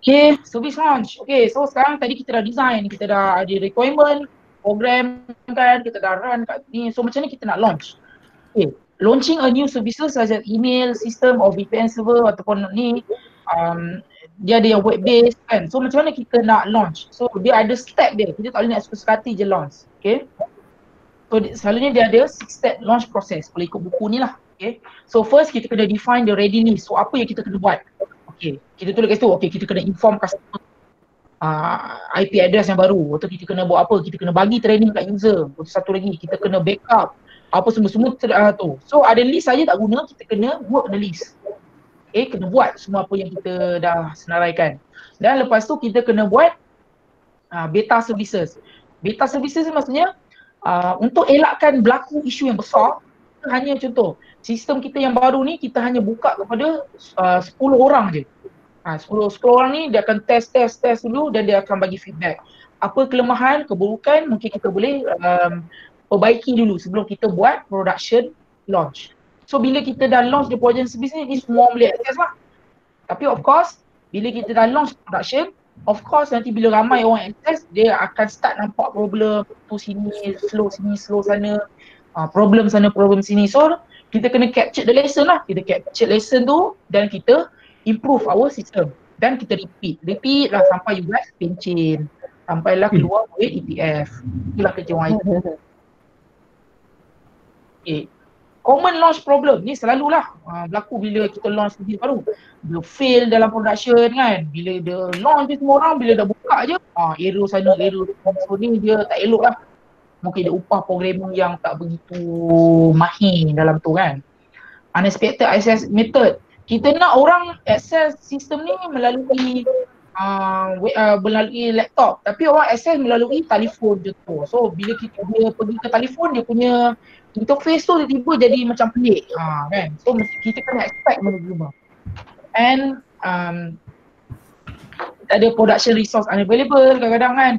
Okay, service launch. Okay, so sekarang tadi kita dah design, kita dah ada requirement, program kan, kita dah run kat ni. So macam ni kita nak launch. Okay, launching a new services such as email, system or VPN server ataupun ni, dia ada yang web based kan. So macam mana kita nak launch? So dia ada step dia, kita tak boleh nak suka-suka hati je launch. Okay. So selalunya dia ada 6 step launch process, kalau ikut buku ni lah. Okay. So first kita kena define the readiness. So apa yang kita kena buat? Okay, kita tulis kat situ, okay kita kena inform customer IP address yang baru. Atau kita kena buat apa? Kita kena bagi training kat user. Lepas satu lagi, kita kena backup. Apa semua-semua tu. So ada list saja tak guna, kita kena work the list. Okay, kena buat semua apa yang kita dah senaraikan. Dan lepas tu kita kena buat beta services. Beta services ni maksudnya untuk elakkan berlaku isu yang besar, kita hanya contoh, sistem kita yang baru ni kita hanya buka kepada 10 orang je. 10 orang ni dia akan test dulu dan dia akan bagi feedback. Apa kelemahan, keburukan mungkin kita boleh perbaiki dulu sebelum kita buat production launch. So bila kita dah launch the project service ni semua boleh access lah. Tapi of course, bila kita dah launch production, of course nanti bila ramai orang access, dia akan start nampak problem tu sini, slow sana, problem sana, problem sini. So kita kena capture the lesson lah. Kita capture lesson tu dan kita improve our system. Dan kita repeat lah sampai you guys pencin. Sampailah keluar duit ETF. Itulah kerja orang IT. Okay. Common launch problem ni selalulah berlaku bila kita launch service baru. Dia fail dalam production kan. Bila dia launch je semua orang, bila dah buka je error sana, error so ni dia tak elok lah. Mungkin dia upah programmer yang tak begitu mahir dalam tu kan. Unexpected access method. Kita nak orang access sistem ni melalui laptop, tapi orang access melalui telefon je tu. So bila dia pergi ke telefon, dia punya interface tu tiba-tiba jadi macam pelik kan. So kita kena expect benda berubah. And ada production resource unavailable kadang-kadang kan.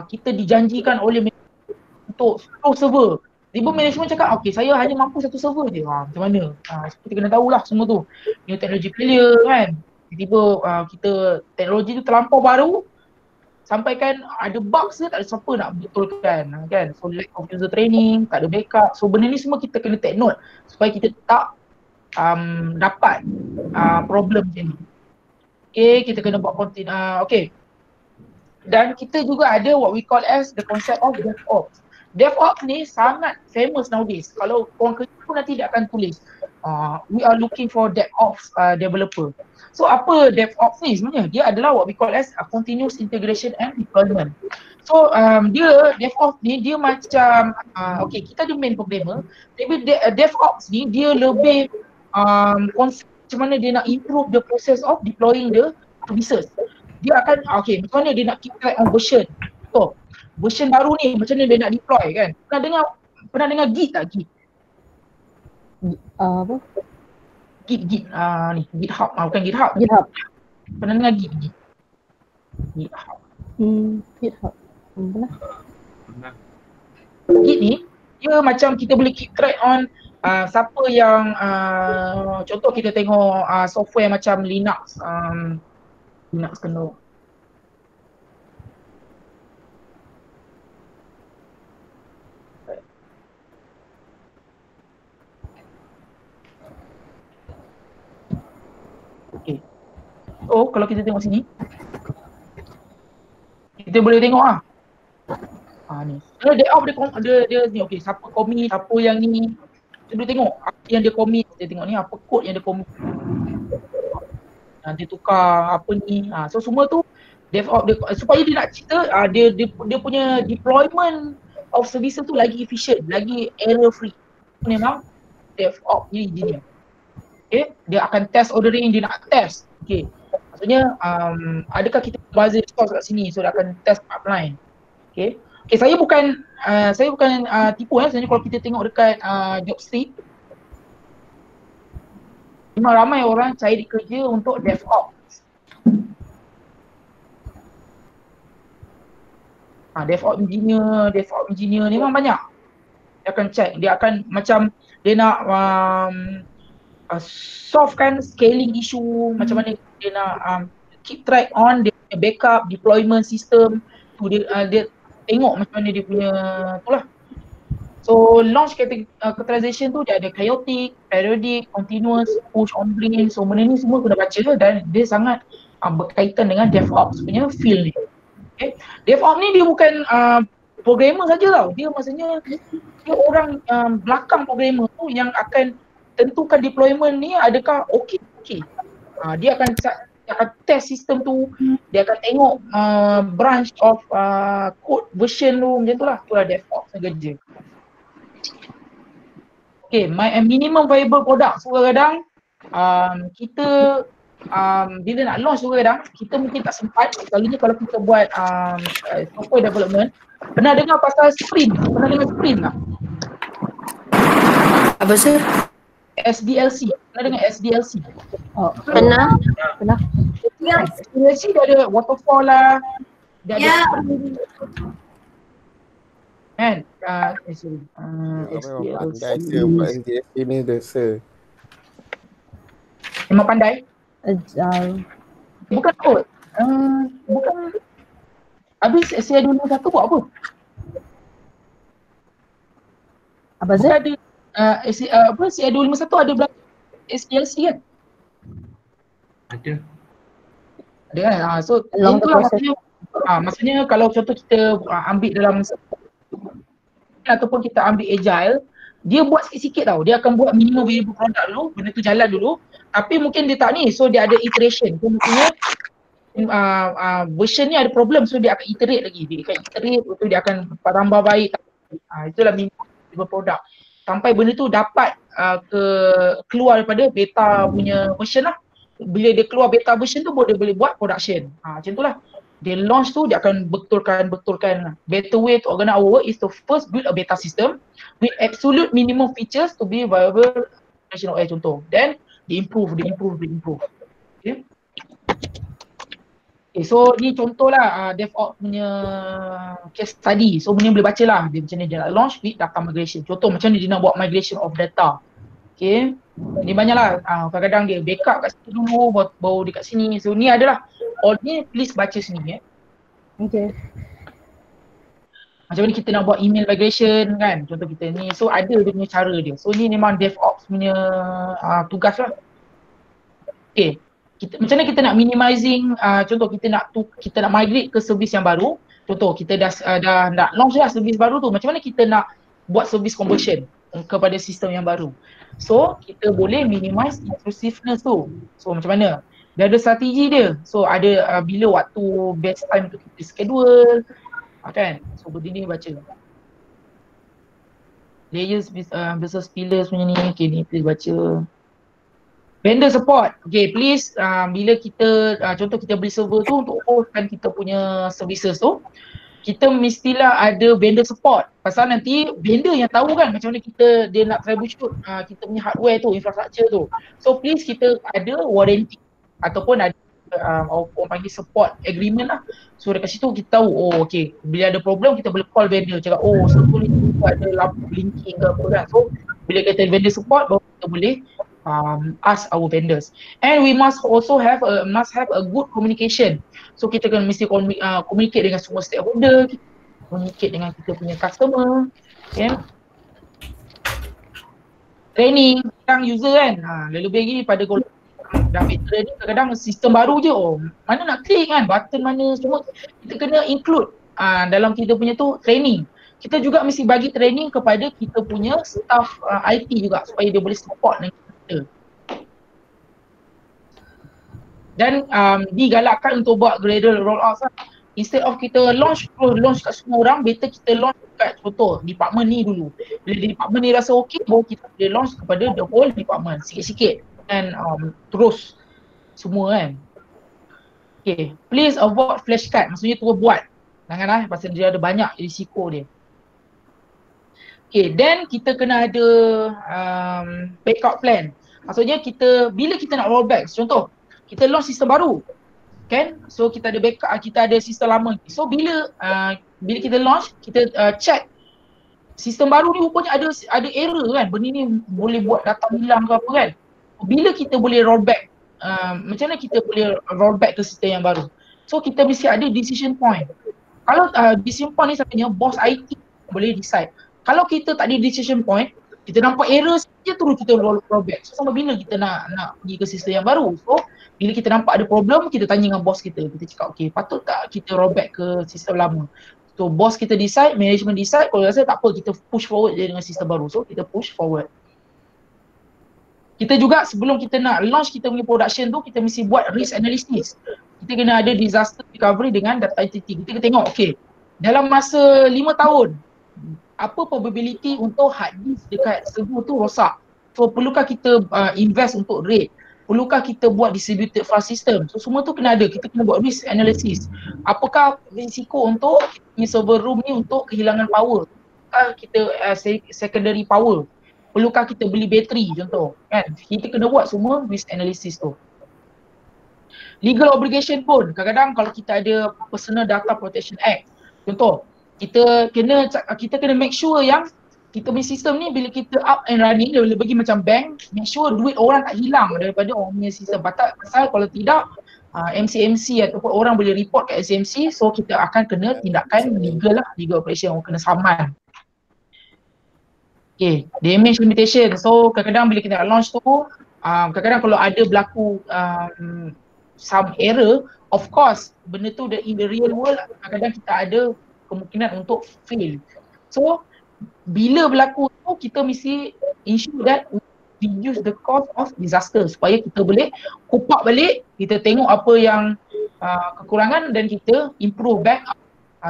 Kita dijanjikan oleh untuk 10 server. Tiba management cakap, okay saya hanya mampu 1 server je. Macam mana? Kita kena tahulah semua tu. New technology failure kan. Tiba-tiba kita teknologi tu terlampau baru, sampaikan ada bugs ke tak ada siapa nak betulkan kan. So lack of user training, tak ada backup. So benda ni semua kita kena take note supaya kita tak dapat problem macam ni. Okay, kita kena buat content. Okay. Dan kita juga ada what we call as the concept of DevOps. DevOps ni sangat famous nowadays. Kalau korang kerja pun nanti dia akan tulis we are looking for DevOps developer. So apa DevOps ni sebenarnya? Dia adalah what we call as a continuous integration and deployment. So dia DevOps ni dia macam okay, kita ada main programmer, tapi DevOps ni dia lebih konsep macam mana dia nak improve the process of deploying the services. Dia akan okay, macam mana dia nak keep track on version. So version baru ni macam mana dia nak deploy kan? Pernah dengar Git tak? Git?
Apa?
Git ni GitHub, bukan GitHub.
GitHub.
Pernah dengar Git? GitHub.
GitHub. Pernah.
Git ni dia macam kita boleh keep track on siapa yang contoh kita tengok software macam Linux kena okay. So kalau kita tengok sini kita boleh tengok ni. Dia ni okey, siapa commit, siapa yang ni. Kita boleh tengok apa yang dia commit, kita tengok ni apa kod yang dia commit. Dia tukar apa ni. So semua tu DevOps dia, supaya dia nak cerita dia punya deployment of services tu lagi efficient, lagi error free. Memang DevOps ni engineer. Okay, dia akan test ordering, dia nak test. Okay, maksudnya adakah kita buzzer source kat sini, so dia akan test pipeline. Okay, saya bukan tipu sebenarnya kalau kita tengok dekat job street. Memang ramai orang cari kerja untuk DevOps. DevOps engineer ni memang banyak. Dia akan check, dia akan macam dia nak solve kan scaling issue, macam mana dia nak keep track on dia punya backup deployment system tu, dia tengok macam mana dia punya tu lah. So launch categorization tu dia ada chaotic, periodic, continuous, push on blame. So benda ni semua kena baca dan dia sangat berkaitan dengan DevOps punya field ni. Okay. DevOps ni dia bukan programmer saja tau. Dia maksudnya dia orang belakang programmer tu yang akan tentukan deployment ni adakah okey. Dia akan test sistem tu, dia akan tengok branch of code version tu, macam tu lah. Itulah DevOps kerja. Okay, minimum viable product. So kadang-kadang kita bila nak launch tu kadang kita mungkin tak sempat. Selalunya kalau kita buat software development, pernah dengar pasal sprint? Pernah dengar sprint tak?
Apa sih?
SDLC. Pernah dengar SDLC?
Pernah.
SDLC dia ada waterfall lah. Dia ada sprint. Kan?
Memang pandai je buat SDLC ni dosa.
Memang pandai?
Agile.
Bukan kot. Bukan. Habis CI251 buat apa?
Apa
Bukan
Zat?
ada CI251 ada belakang SDLC kan?
Ada.
Ada kan? So
Along the
itulah
process.
maksudnya kalau contoh kita ambil dalam ataupun kita ambil agile, dia buat sikit-sikit tau. Dia akan buat minimum viable product dulu, benda tu jalan dulu. Tapi mungkin dia tak ni, so dia ada iteration. So mungkinnya version ni ada problem, so dia akan iterate lagi. Dia akan iterate, betul dia akan tambah baik. Itulah minimum viable product. Sampai benda tu dapat keluar daripada beta punya version lah. Bila dia keluar beta version tu, dia boleh buat production. Macam tu lah. Dia launch tu dia akan betulkan. Better way to organize our work is to first build a beta system with absolute minimum features to be viable operational contoh. Then dia improve. Okay. So ni contoh lah DevOps punya case study. So benda boleh baca lah dia macam ni dia nak launch with data migration. Contoh macam ni dia nak buat migration of data. Okay. Ni banyak lah. Kadang-kadang dia backup kat situ dulu baru dekat sini. So ni adalah all ni please baca sini
Okay.
Macam mana kita nak buat email migration kan, contoh kita ni. So ada dia punya cara dia. So ni memang DevOps punya tugas lah. Okay, macam mana kita nak minimizing, contoh kita nak migrate ke servis yang baru. Contoh kita dah nak launch lah servis baru tu, macam mana kita nak buat servis conversion. kepada sistem yang baru. So kita boleh minimize intrusiveness tu. So macam mana? Dia ada strategi dia. So ada bila waktu best time tu kita schedule, kan? So benda ni baca. Layers versus pillars punya ni, okay ni please baca. Vendor support, okay please bila kita, contoh kita beli server tu untuk hostkan kita punya services tu, kita mestilah ada vendor support. Pasal nanti vendor yang tahu kan macam mana dia nak troubleshoot kita punya hardware tu, infrastructure tu. So please kita ada warranty ataupun ada orang panggil support agreement lah. So dekat situ kita tahu, oh okay, bila ada problem kita boleh call vendor, cakap oh server ni ada lampu blinking ke apa kan. So bila kita vendor support baru kita boleh ask our vendors. And we must also have a good communication. So kita kena mesti communicate dengan semua stakeholder, communicate dengan kita punya customer, okay. Training tentang user kan, lebih lagi pada golongan dah veteran ni kadang-kadang sistem baru je, oh mana nak klik kan, button mana semua kita kena include dalam kita punya tu training. Kita juga mesti bagi training kepada kita punya staff IT juga supaya dia boleh support dengan kita. Dan digalakkan untuk buat gradual roll out lah. Instead of kita launch kat semua orang, better kita launch kat contoh department ni dulu. Bila department ni rasa okey, baru kita boleh launch kepada the whole department sikit-sikit and terus semua kan. Okay, please avoid flashcard, maksudnya terus buat. Jangan pasal dia ada banyak risiko dia. Okay, then kita kena ada backup plan. Maksudnya bila kita nak rollback, contoh kita launch sistem baru kan, so kita ada backup, kita ada sistem lama. So bila kita launch, kita check sistem baru ni rupanya ada error kan, benda ni boleh buat data hilang ke apa kan. Bila kita boleh rollback, macam mana kita boleh rollback ke sistem yang baru? So kita mesti ada decision point. Kalau decision point ni sebenarnya bos IT boleh decide. Kalau kita tak ada decision point, kita nampak error saja terus kita rollback. So sampai bila kita nak pergi ke sistem yang baru? So bila kita nampak ada problem, kita tanya dengan bos kita. Kita cakap, okay, patut tak kita rollback ke sistem lama? So bos kita decide, management decide, kalau rasa tak apa, kita push forward je dengan sistem baru. So kita push forward. Kita juga sebelum kita nak launch kita punya production tu, kita mesti buat risk analysis. Kita kena ada disaster recovery dengan data entity. Kita kena tengok, okay, dalam masa 5 tahun, apa probability untuk hard disk dekat server tu rosak? So perlukah kita invest untuk RAID? Perlukah kita buat distributed file system? So semua tu kena ada, kita kena buat risk analysis. Apakah risiko untuk server room ni untuk kehilangan power? Kita secondary power? Perlukah kita beli bateri contoh kan? Kita kena buat semua risk analysis tu. Legal obligation pun, kadang-kadang kalau kita ada Personal Data Protection Act, contoh kita kena make sure yang kita punya sistem ni bila kita up and running, dia boleh bagi macam bank, make sure duit orang tak hilang daripada orang punya sistem. Pasal kalau tidak, MCMC ataupun orang boleh report kat SMC, so kita akan kena tindakan legal lah, legal operation, orang kena saman. Okay, damage limitation. So kadang-kadang bila kita nak launch tu, kadang-kadang kalau ada berlaku some error, of course benda tu in the real world kadang-kadang kita ada kemungkinan untuk fail. So bila berlaku tu, kita mesti ensure that we use the cause of disaster supaya kita boleh cope up balik, kita tengok apa yang kekurangan dan kita improve back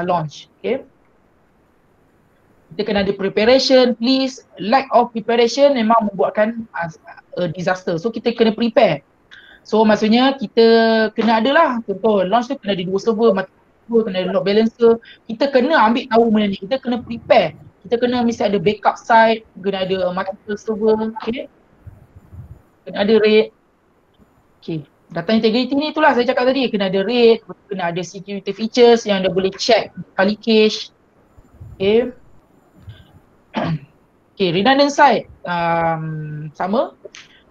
launch. Okay, kita kena ada preparation. Please, lack of preparation memang membuatkan disaster. So kita kena prepare. So maksudnya kita kena ada lah, contoh launch tu kena ada 2 server, kena ada load balancer. Kita kena ambil tahu benda ni, kita kena prepare. Kita kena mesti ada backup site, kena ada multiple server, okay. Kena ada RAID. Okay, data integrity ni itulah saya cakap tadi, kena ada RAID, kena ada security features yang dia boleh check kali cache. Okay. Okay, redundant site sama.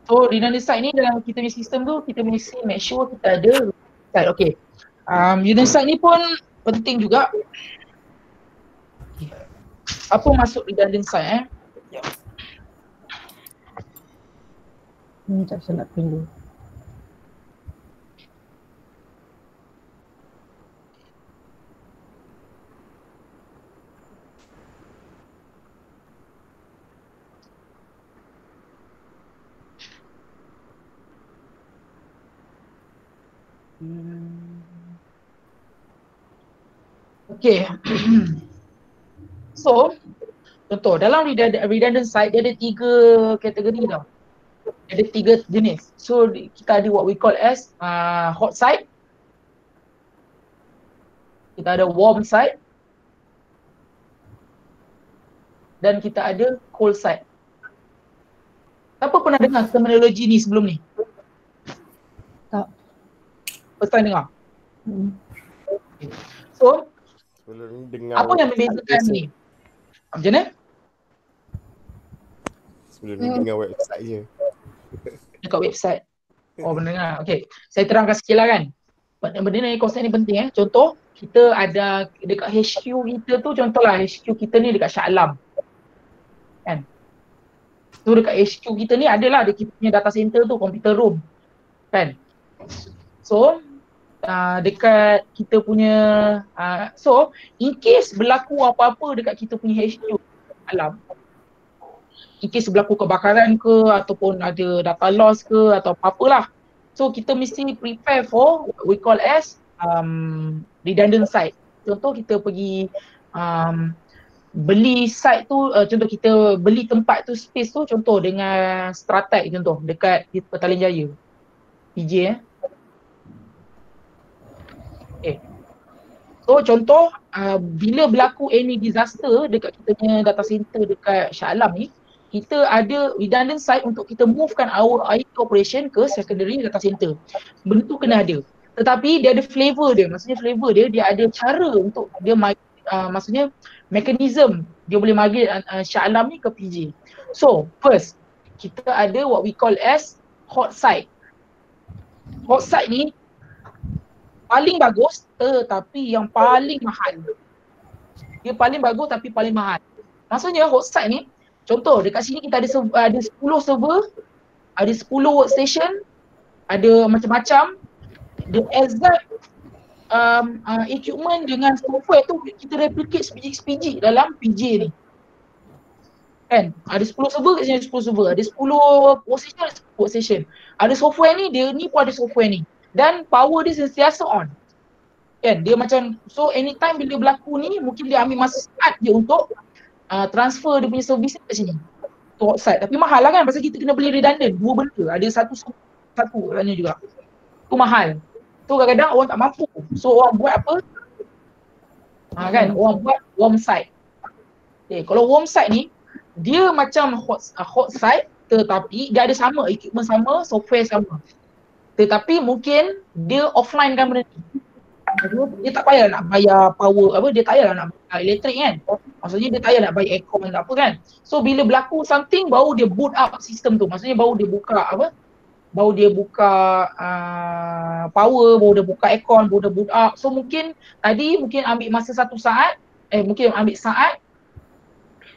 So redundant site ni dalam kita punya sistem tu, kita mesti make sure kita ada site. Okay, redundant site ni pun penting juga. Apa masuk redundant site
Sekejap saya nak print dulu.
Okay. So, contoh dalam redundant site dia ada 3 kategori tau. Ada 3 jenis. So kita ada what we call as hot site. Kita ada warm site. Dan kita ada cold site. Siapa pernah dengar terminologi ni sebelum ni?
Tak.
First time dengar?
Hmm.
Okay. So,
Sebelum ni dengar
apa yang membezakan ni? Macam mana?
Sebelum ni dengar website je.
Dekat website. Oh benar. Okay. Saya terangkan sikit lah kan. Benda ni, konsep ni penting Contoh, kita ada dekat HQ kita tu, contohlah HQ kita ni dekat Shah Alam. Kan? So dekat HQ kita ni adalah kita punya data center tu, computer room. Kan? So, dekat kita punya, so in case berlaku apa-apa dekat kita punya HQ Alam, in case berlaku kebakaran ke ataupun ada data loss ke atau apa-apalah. So kita mesti prepare for what we call as redundant site. Contoh kita pergi beli site tu, contoh kita beli tempat tu, space tu, contoh dengan Strateq contoh dekat Petaling Jaya. PJ So contoh bila berlaku any disaster dekat kita punya data center dekat Shah Alam ni, kita ada redundant site untuk kita movekan our IT operation ke secondary data center. Benda tu kena ada. Tetapi dia ada flavor dia. Maksudnya flavor dia ada cara untuk dia maksudnya mechanism dia boleh migrate Shah Alam ni ke PJ. So first, kita ada what we call as hot site. Hot site ni paling bagus tetapi yang paling mahal. Dia paling bagus tapi paling mahal. Maksudnya hot site ni, contoh dekat sini kita ada 10 server, ada 10 workstation, ada macam-macam. The exact equipment dengan software tu kita replicate sebiji-sebiji dalam PJ ni. Kan? Ada 10 server kat sini, ada 10 server. Ada 10 workstation, ada 10 workstation. Ada software ni, dia ni pun ada software ni. Dan power dia sentiasa on. Kan? Dia macam, so anytime bila berlaku ni, mungkin dia ambil masa saat je untuk transfer dia punya servis kat sini. Tu hot site. Tapi mahal lah kan, pasal kita kena beli redundant. 2 benda. Ada satu katanya juga. Tu mahal. Tu kadang-kadang orang tak mampu. So orang buat apa? Kan? Orang buat warm site. Okay, kalau warm site ni, dia macam hot site tetapi dia ada sama, equipment sama, software sama. Tetapi mungkin dia offline kan benda ni. Dia tak payah nak bayar power dia tak payah nak bayar elektrik kan. Maksudnya dia tak payah nak bayar aircon tak apa kan. So bila berlaku something baru dia boot up sistem tu. Maksudnya baru dia buka baru dia buka power, baru dia buka aircon, baru dia boot up. So mungkin tadi ambil masa 1 saat, mungkin ambil saat,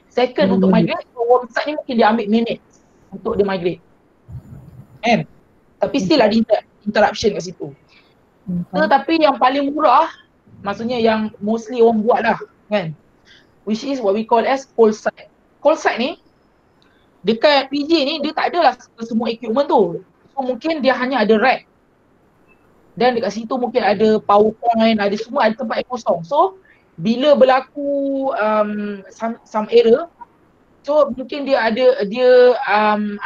second untuk migrate. So warm site ni mungkin dia ambil minit untuk dia migrate. Kan? Tapi still ada interruption kat situ. Tetapi yang paling murah, maksudnya yang mostly orang buat lah kan, which is what we call as cold site. Cold site ni, dekat PJ ni dia tak adalah semua equipment tu. So mungkin dia hanya ada rack. Dan dekat situ mungkin ada PowerPoint, ada semua, ada tempat yang kosong. So bila berlaku some error, so mungkin dia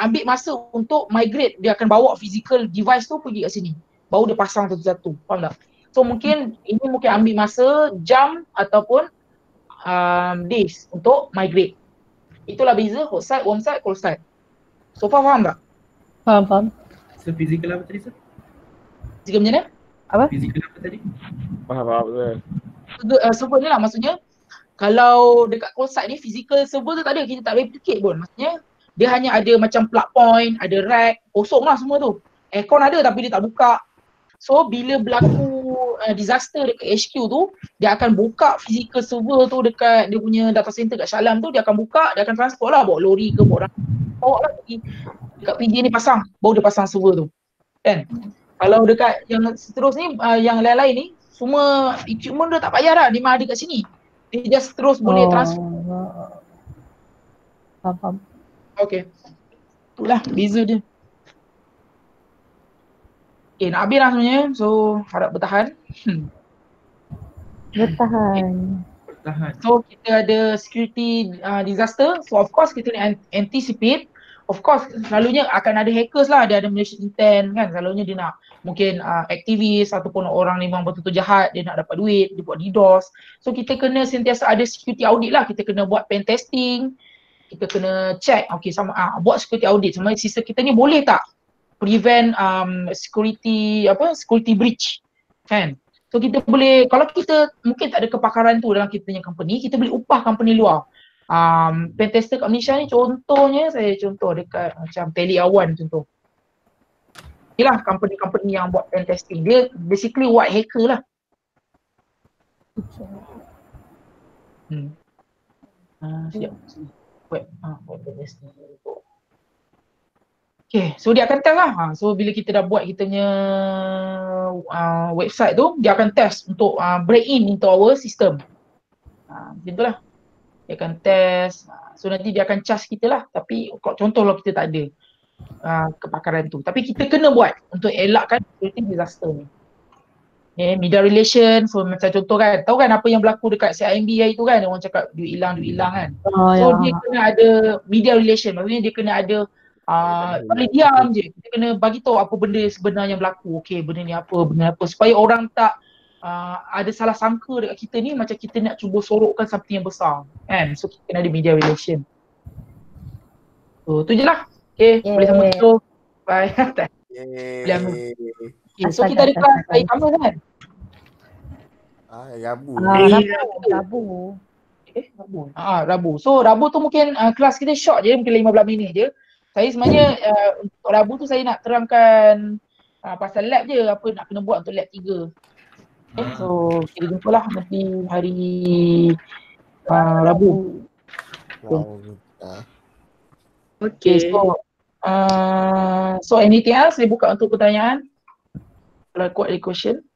ambil masa untuk migrate. Dia akan bawa physical device tu pergi kat sini. Baru dia pasang satu-satu. Faham tak? So mungkin ini mungkin ambil masa jam ataupun days untuk migrate. Itulah beza hot site, warm site, cold site. So faham tak?
Faham.
So physical apa tadi sir?
Physical macam mana?
Apa?
Physical apa tadi?
Faham betul.
Server ni lah maksudnya. Kalau dekat cold site ni, physical server tu tak ada, kita tak replicate pun. Maksudnya dia hanya ada macam plug point, ada rack, kosong lah semua tu. Aircon ada tapi dia tak buka. So bila berlaku disaster dekat HQ tu, dia akan buka physical server tu dekat dia punya data center kat Shah Alam tu, dia akan buka, dia akan transport lah, bawa lori ke, bawa lah pergi dekat PJ ni pasang, baru dia pasang server tu. Kan? Kalau dekat yang seterusnya, yang lain-lain ni, semua equipment dia tak payah dah, dia memang ada kat sini. Dia just terus boleh transfer.
Faham.
Okay. Itulah beza dia. Okay, nak habis lah sebenarnya. So, harap bertahan.
Bertahan.
Tahan.
So, kita ada security disaster. So, of course, kita nak anticipate. Of course, selalunya akan ada hackers lah. Dia ada malicious intent kan. Selalunya dia nak mungkin aktivis ataupun orang ni memang betul-betul jahat. Dia nak dapat duit, dia buat DDoS. So, kita kena sentiasa ada security audit lah. Kita kena buat pen testing. Kita kena check, okay, sama buat security audit. Sama sistem kita ni boleh tak prevent security breach kan. So kita boleh, kalau kita mungkin tak ada kepakaran tu dalam kita punya company, kita boleh upah company luar. Pen tester kat Malaysia ni contohnya, saya contoh dekat macam Tele Awan contoh. Inilah company-company yang buat pen testing. Dia basically white hacker lah. Siap. Web testing. Okay, so dia akan test lah. So bila kita dah buat kita punya website tu, dia akan test untuk break in into our system. Macam tu lah. Dia akan test. So nanti dia akan charge kita lah. Tapi contoh kalau kita tak ada kepakaran tu. Tapi kita kena buat untuk elakkan security disaster ni. Okay, media relation, so macam contoh kan, tahu kan apa yang berlaku dekat CIMB hari tu kan, orang cakap duit hilang kan. So dia kena ada media relation, maksudnya dia kena ada boleh diam je. Kita kena bagi tahu apa benda sebenarnya yang berlaku. Okey, benda ni apa, supaya orang tak ada salah sangka dekat kita ni macam kita nak cuba sorokkan something yang besar. Kan? So kita kena ada media relation. So tu je lah. Okey, boleh sambung tu. Bye. Boleh ambil. Okay, so kita ada kelas hari sama kan?
Rabu.
Rabu.
Rabu. So Rabu tu mungkin kelas kita short je, mungkin 15 minit je. Saya sebenarnya untuk Rabu tu saya nak terangkan pasal lab je, apa nak kena buat untuk lab 3. Okay, so kita jumpalah nanti hari Rabu. Okay, so anything else? Saya buka untuk pertanyaan. Kalau kuat ada question.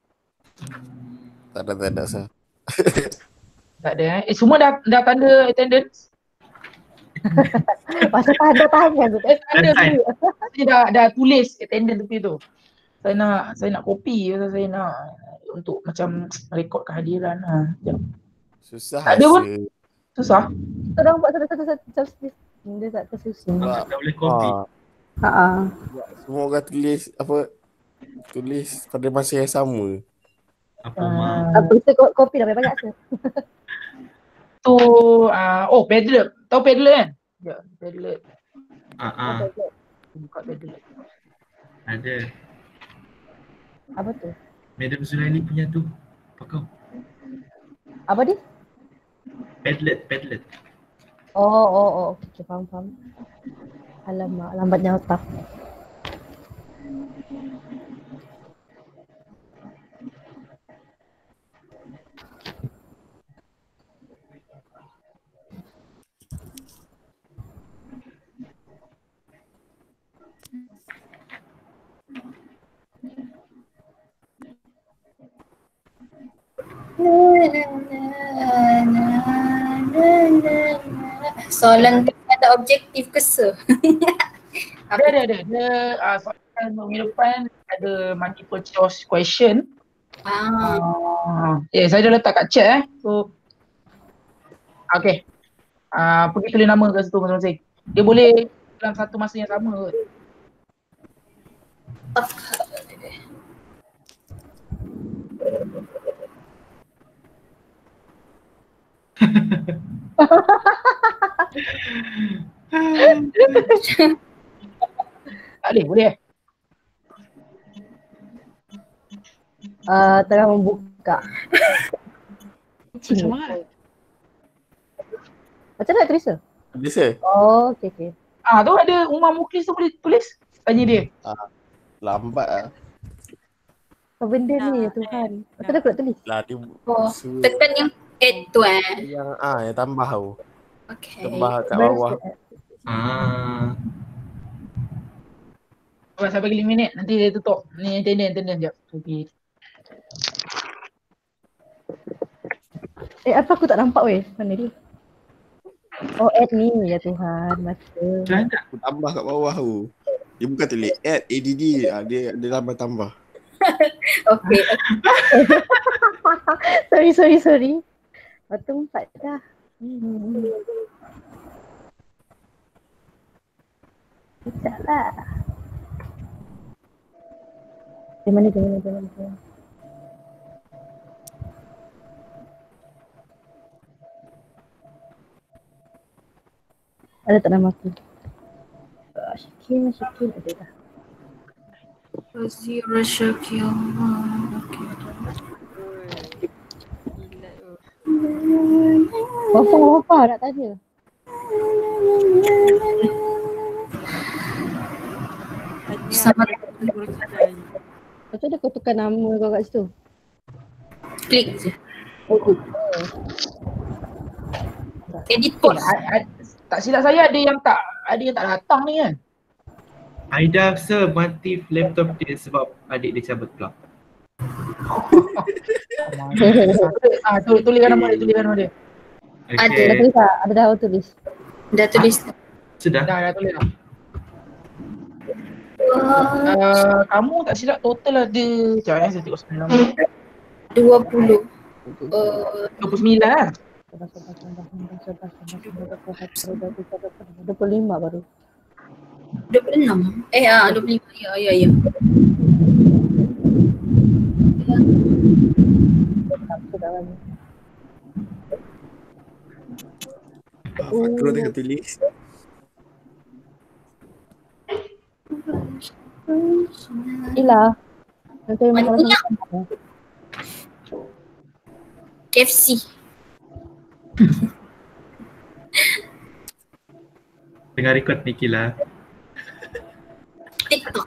Tak ada sah.
Tak ada semua dah tanda attendance?
Masa tanda tangan tu.
Tanda tu. Saya dah tulis attendance tepi tu. Saya nak copy, saya nak untuk macam rekod kehadiran.
Susah.
Tak ada pun. Susah.
Kita orang buat satu-satu. Dia tak tersusun.
Tak boleh copy.
Semua orang tulis pada masa yang sama.
Apa kita kopi dah banyak ke?
Tu Padlet. Tahu Padlet kan? Ya, Padlet. Buka Padlet.
Ada.
Apa tu?
Madam Zulaili punya tu. Apa kau?
Apa dia?
Padlet.
Oh. Okay, faham. Alamak, lambatnya otak.
Soalan tu ada objektif ke se?
Ada. Soalan minggu depan ada multiple choice question. Saya dah letak kat chat So okay. Pergi tulis nama kat situ masing-masing. Dia boleh dalam satu masa yang sama kot. Tak boleh.
Tengah membuka.
Macam mana?
Macam mana tulis tu?
Bisa?
Oh, okay.
Tu ada Umar Muklis tu boleh tulis. Tanya dia.
Lambat lah.
Apa benda ni ya Tuhan? Macam mana aku nak tulis?
Lah dia
Tekan yang add tu
yang tambah tu.
Okay.
Tambah kat bawah.
Saya bagi 5 minit nanti dia tutup. Ni attendance jap. Okay.
Apa aku tak nampak weh? Mana dia? Oh, add ni ya Tuhan. Masa.
Aku tambah kat bawah tu. Dia bukan tulis add ADD. Dia ada tambah.
Okay.
Sorry. Waktu 4 dah. Sekejap lah. Di mana? Ada tak nama aku? Syakil ada dah.
Zira Syakil. Okay.
Gila tu.
Apa nak tanya?
Sama.
Macam mana kau tukar nama kau kat situ?
Klik je.
Oh,
Edit post.
Tak silap saya ada yang tak datang ni kan.
Aida sir mati laptop dia sebab adik dia cabut plug.
Tuliskan nama dia.
Ada.
dah tulis tak? Ada dah tulis.
Dah tulis.
Sudah.
Dah tulis dah. Kamu tak silap total ada macam saya tengok sebenarnya.
20.
29 lah.
25 baru.
26. 25. Ya.
Sudah banyak.
Fakro tengah tulis.
Ila. Nanti
Mana
masalah
punya?
sama.
KFC.
Tengah record Niki lah.
TikTok.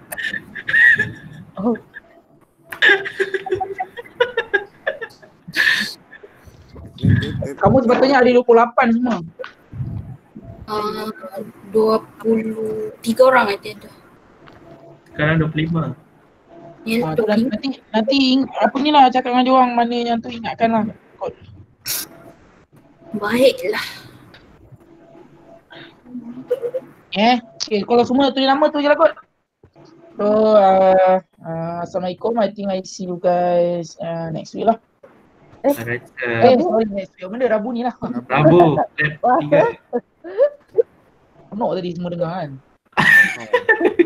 Oh.
Kamu sepatutnya ada 28 semua.
23 orang ada tu.
Sekarang 25.
Ya,
Tu nanti apa ni lah cakap dengan dia orang mana yang tu ingatkan lah.
Baiklah.
Okay, kalau semua tulis nama tu je lah kot. So, Assalamualaikum. I think I see you guys next week lah.
Alright.
Sorry next week. Benda Rabu ni lah.
Rabu. Lab 3.
Penuh tadi semua dengar kan.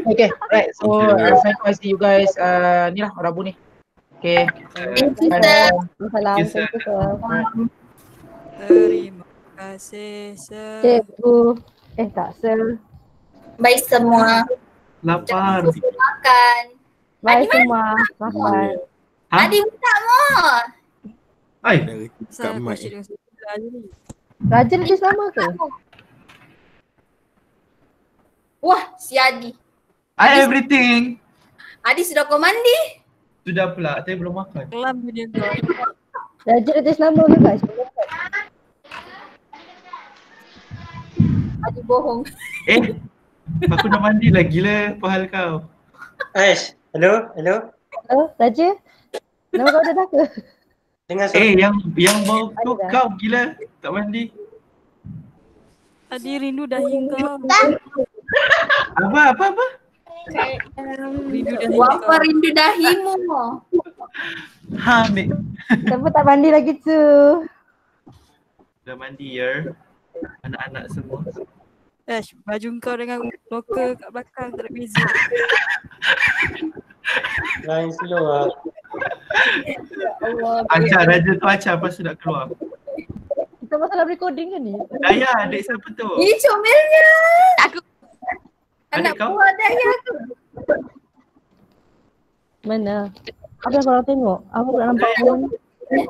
Okay, right. So, Assalamualaikum. I see you guys ni lah Rabu ni. Okay.
Thank you, sir.
Salam.
Yes, sir.
Terima kasih, sir.
Cikgu. Tak, sir.
Bye semua.
Lapar.
Makan.
Bye semua. Makan.
Ha?
Adik minta more.
Hai.
Dari
Saya
Kak Mai.
baca dengan sebelah je ni.
Raja dia sama ke?
Wah, si Adi.
Hi everything.
Adi sudah kau mandi?
Sudah pula, tapi belum makan.
Kelam dia kau.
Raja dia nama ke guys?
Adi bohong.
Aku nak mandi lah, gila pahal kau.
Aish, hello.
Raja? Nama kau dah ke?
Dengar suara.
Yang bau tu
Ada.
kau gila, tak mandi.
Adi rindu dahi kau.
Apa?
Rindu dahi
Wapa
kau.
rindu dahimu.
Ha, Mek.
Siapa tak mandi lagi tu?
Dah mandi ya. Anak-anak semua.
Ash, baju kau dengan loker kat belakang tak ada beza.
Lain slow lah.
Acar, Raja tu acar lepas tu nak keluar.
Kita masalah recording ke ni?
Daya, adik siapa tu?
Ini comelnya. Aku anak
Adik kau?
buah Daya tu.
Mana? Apa yang korang tengok? Aku tak nampak pun.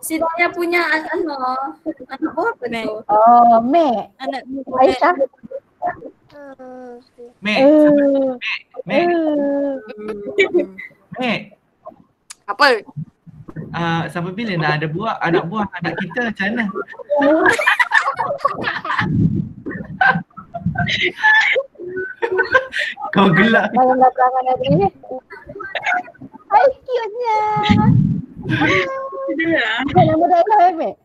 Si Daya punya anak buah apa
Mek.
tu?
Oh, Mek.
Anak
Aisyah.
Mek,
Eh.
Mek,
Eh.
Mek.
Apa?
Sampai bila nak ada anak buah anak kita macam mana? Kau gelak.
Dalam belakang ada ni. Hai, cute-nya. Bukan nama dah lah, Mek.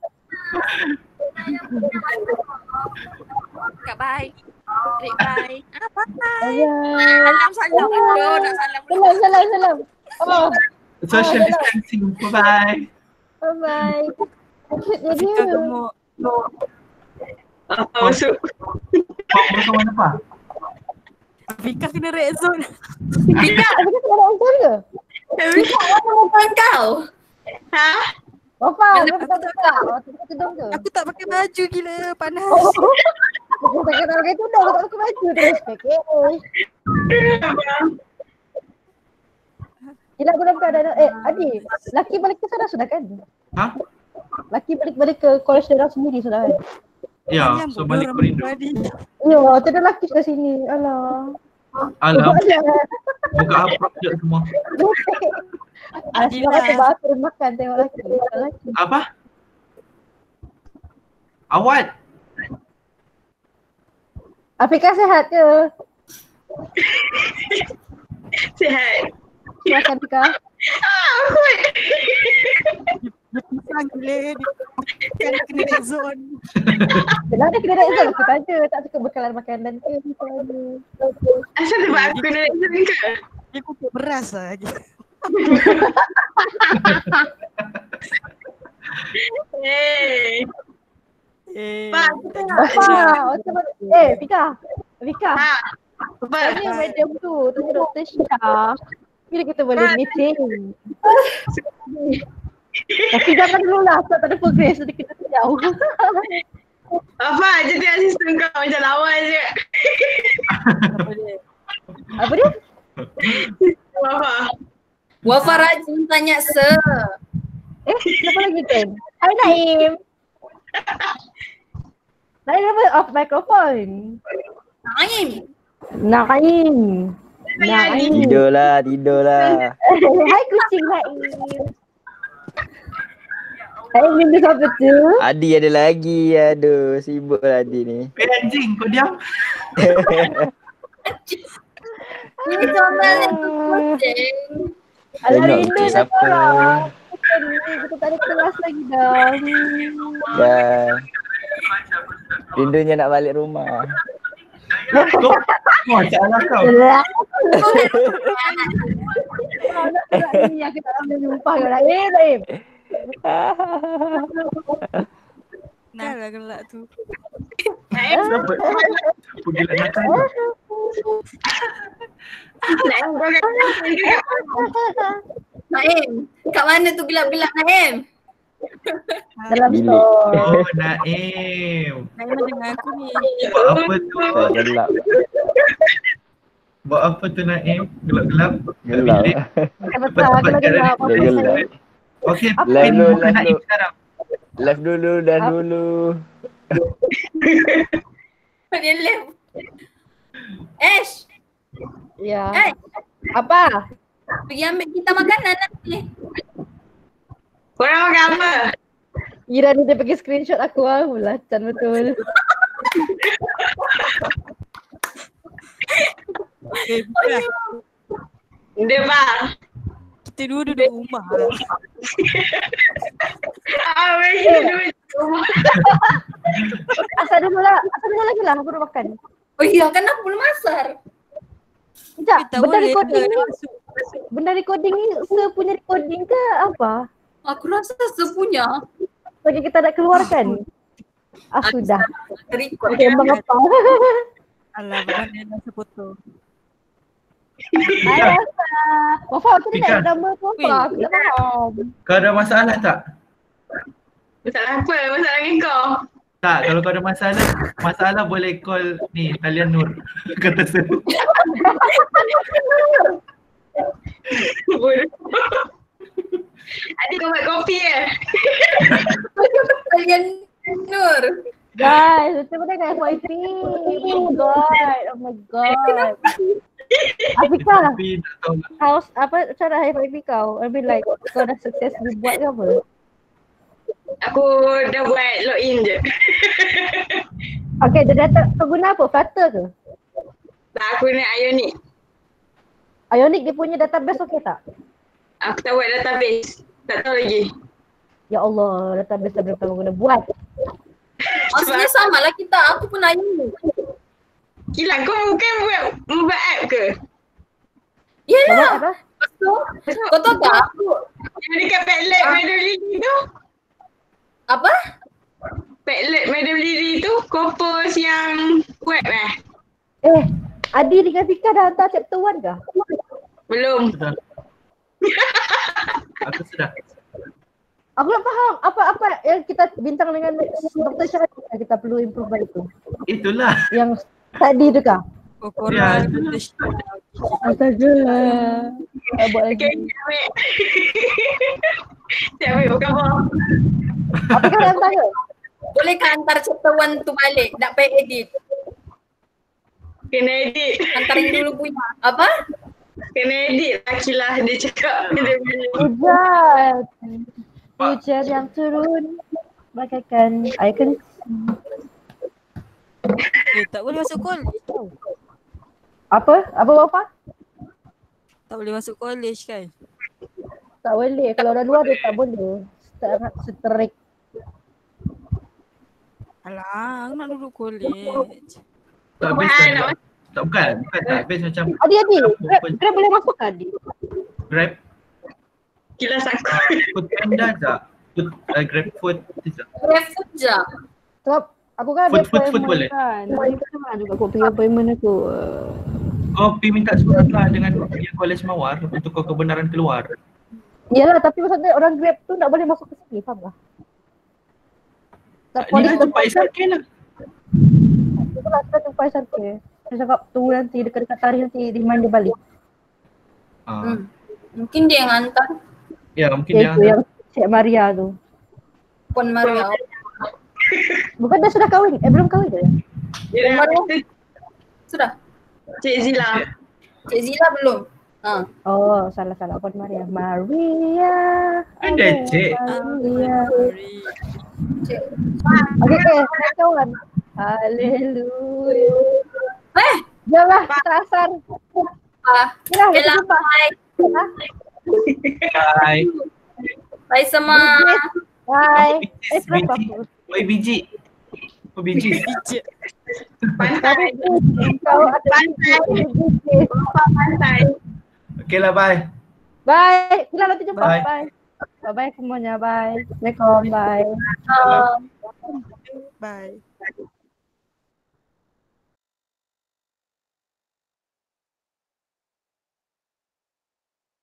Kak bye. Adik bye. Apa?
Ayah.
Salam. Aduh, nak salam.
Salam. Oh.
social distancing. Bye-bye.
Bye-bye. Maksudnya dia.
Afika gemuk.
Masuk.
Masuk mana pak?
Afika kena red zone.
Fika,
Tapi kena ada usul ke?
Fika, apa bukan kau? Ha?
Bapak, kau tak buka. Waktu buka tudung ke?
Aku tak pakai baju gila, panas.
Aku tak kena pakai tudung, aku tak pakai baju. Terus pakai. Gila belum keadaan. Adi, laki balik ke sana sudah kan?
Ha?
Laki balik ke college dia sendiri sudah kan?
Ya, so balik Perindo.
Ya, tu ada laki kat sini. Alah.
Alam,
Alah.
buka apa je semua.
Asyik kata bahasa makan tengok laki. Laki.
Apa? Awat.
Afika sihat ke?
Sihat.
Makan Afika.
Dia pisang gila. Dia kena red zone.
Yelah dia kena red zone. Aku tanya tak suka bekalan makanan ke?
Asal sebab aku kena exam ke?
Dia kutuk beras lah.
Hey. Pak, kita nak.
Bapak, macam mana? Fika. Fika.
Ha. Apa?
Tanya madam tu. Tanya Dr. Syah. Bila kita boleh meeting? Tapi jangan dulu lah. Sebab tak ada progress. Nanti kita jauh.
Apa? Jadi asisten kau macam lawan je.
Apa dia?
Apa? Wafa rajin tanya sir.
Siapa lagi kan? Hai Naim. Naim apa? Off microphone.
Naim.
Naim. Naim.
Tidurlah.
Hai kucing Naim. Naim minggu siapa tu?
Adi ada lagi. Aduh, sibuk lah Adi ni.
Anjing, kau diam.
Ini comel yang kucing.
Alah
Tengok
rindu
kucing
dah
siapa.
korang. Kita tak ada kelas lagi dah.
Ya. Rindunya nak balik rumah.
Kau salah kau.
Ni aku tak nak jumpa kau lah. Naim.
Nah lah gelak tu.
Naim.
Apa gila nakal?
Naim. Naim. Kat mana tu gelap-gelap Naim?
Dalam
Bilik.
store.
Oh, Naim.
Naim dengan aku ni.
Buat apa tu?
Tak gelap.
Buat apa tu Naim? Gelap-gelap?
Gelap.
Betul, aku dah gelap.
Dia gelap.
Okey,
Left
pin
dulu,
muka
left
Naim
dulu.
sekarang.
Left dulu, dah dulu.
Dia left. Ash.
Ya.
Eh.
Apa?
Pergi ambil kita makanan nanti. Korang makan apa?
Ira ni dia pergi screenshot aku lah. Belacan betul.
Bukan.
Dia bang.
Kita dua duduk rumah.
Kita dulu.
Asal dulu lah. Asal dulu lagi lah. Aku dah makan.
Oh iya, kenapa belum masar?
Sekejap.
Tak
Benda
boleh
recording
dia
ni.
masuk.
Benda recording ni punya recording ke apa?
Aku rasa sepunya.
Bagi kita nak keluarkan. Sudah.
Record.
Memang apa?
Alah, bukan dia nak foto.
Hai Asa. Wafa, tu dia nak nama tu apa?
Weh.
Aku tak faham.
Kau ada masalah tak?
Masalah apa? Masalah dengan kau?
Tak, kalau kau ada masalah boleh call ni Talian Nur. Kata saya.
Adik kau buat kopi ke? Kalian Nur.
Guys, macam mana dengan FYP? Oh my god. Oh my god. Afika,
Tapi tak tahu lah.
how's apa cara FYP kau? I mean like kau dah successful buat ke apa?
Aku dah buat login je.
Okay, dia data kau guna apa? Flutter ke?
Tak, aku nak Ionic.
Ionic dia punya database okey tak?
Aku tak buat database. Tak tahu lagi.
Ya Allah, database dah berapa lama guna buat?
Maksudnya sama lah kita. Aku pun Ionic. Gila, kau bukan buat app ke?
Buat
Yelah.
apa?
Lepas tu tu. Kau tahu tak?
Yang dekat Padlet Madam Lily tu.
Apa?
Padlet Madam Lily tu kau post yang web
Adi dengan Fika dah hantar chapter 1 ke?
Belum.
Sudah. Aku sudah.
Aku tak faham apa yang kita bintang dengan Dr. Syahid kita perlu improve balik tu.
Itulah.
Yang tadi tu kah?
Ya,
Astaga. Tak buat lagi.
Saya ambil bukan apa.
Apa kau dah hantar ke?
Boleh kau hantar chapter 1 tu balik? Tak payah edit.
Kena edit.
Hantarin dulu punya. Apa?
Kena edit Akilah dia cakap.
Hujan. Hujan yang turun bagaikan air kencing.
Tak boleh masuk college tau.
Apa? Apa bapa?
Tak boleh masuk college kan?
Tak boleh. Kalau orang luar dia tak boleh. Sangat strict.
Alah, aku nak duduk college.
tak habis kan. Tak bukan tak habis macam
Adi, Grab boleh masuk ke Adi?
Grab
Kilas aku.
Food Panda tak? Grab Food tidak.
Grab food je.
Sebab aku kan ada
Food boleh.
kan. Aku pernah juga aku pergi appointment aku.
Kau pergi minta surat lah dengan yang Kolej Mawar untuk kau kebenaran keluar.
Iyalah, tapi maksudnya orang Grab tu tak boleh masuk ke sini, faham tak?
Ni lah tempat SRK lah.
Itulah kita jumpa SRK. Dia cakap tunggu nanti dekat-dekat tarikh nanti remind dia balik.
Mungkin dia yang hantar.
Ya mungkin
Itu yang Cik Maria tu.
Puan Maria.
Bukan dia sudah kahwin? Belum kahwin ke?
Dia
Sudah.
Cik Zila.
Cik Zila belum.
Oh, salah Puan Maria. Maria.
Ada Cik.
Maria. Okey, kawan. Haleluya. Janganlah kita asar. Yalah, kita jumpa.
Bye.
Bye semua.
Bye.
Oi biji. Oh biji.
Pantai.
Kau ada biji.
Pantai.
Okey lah bye.
Bye. Kita nanti jumpa.
Bye.
Bye. Bye semuanya. Bye. Assalamualaikum. Bye.
Bye.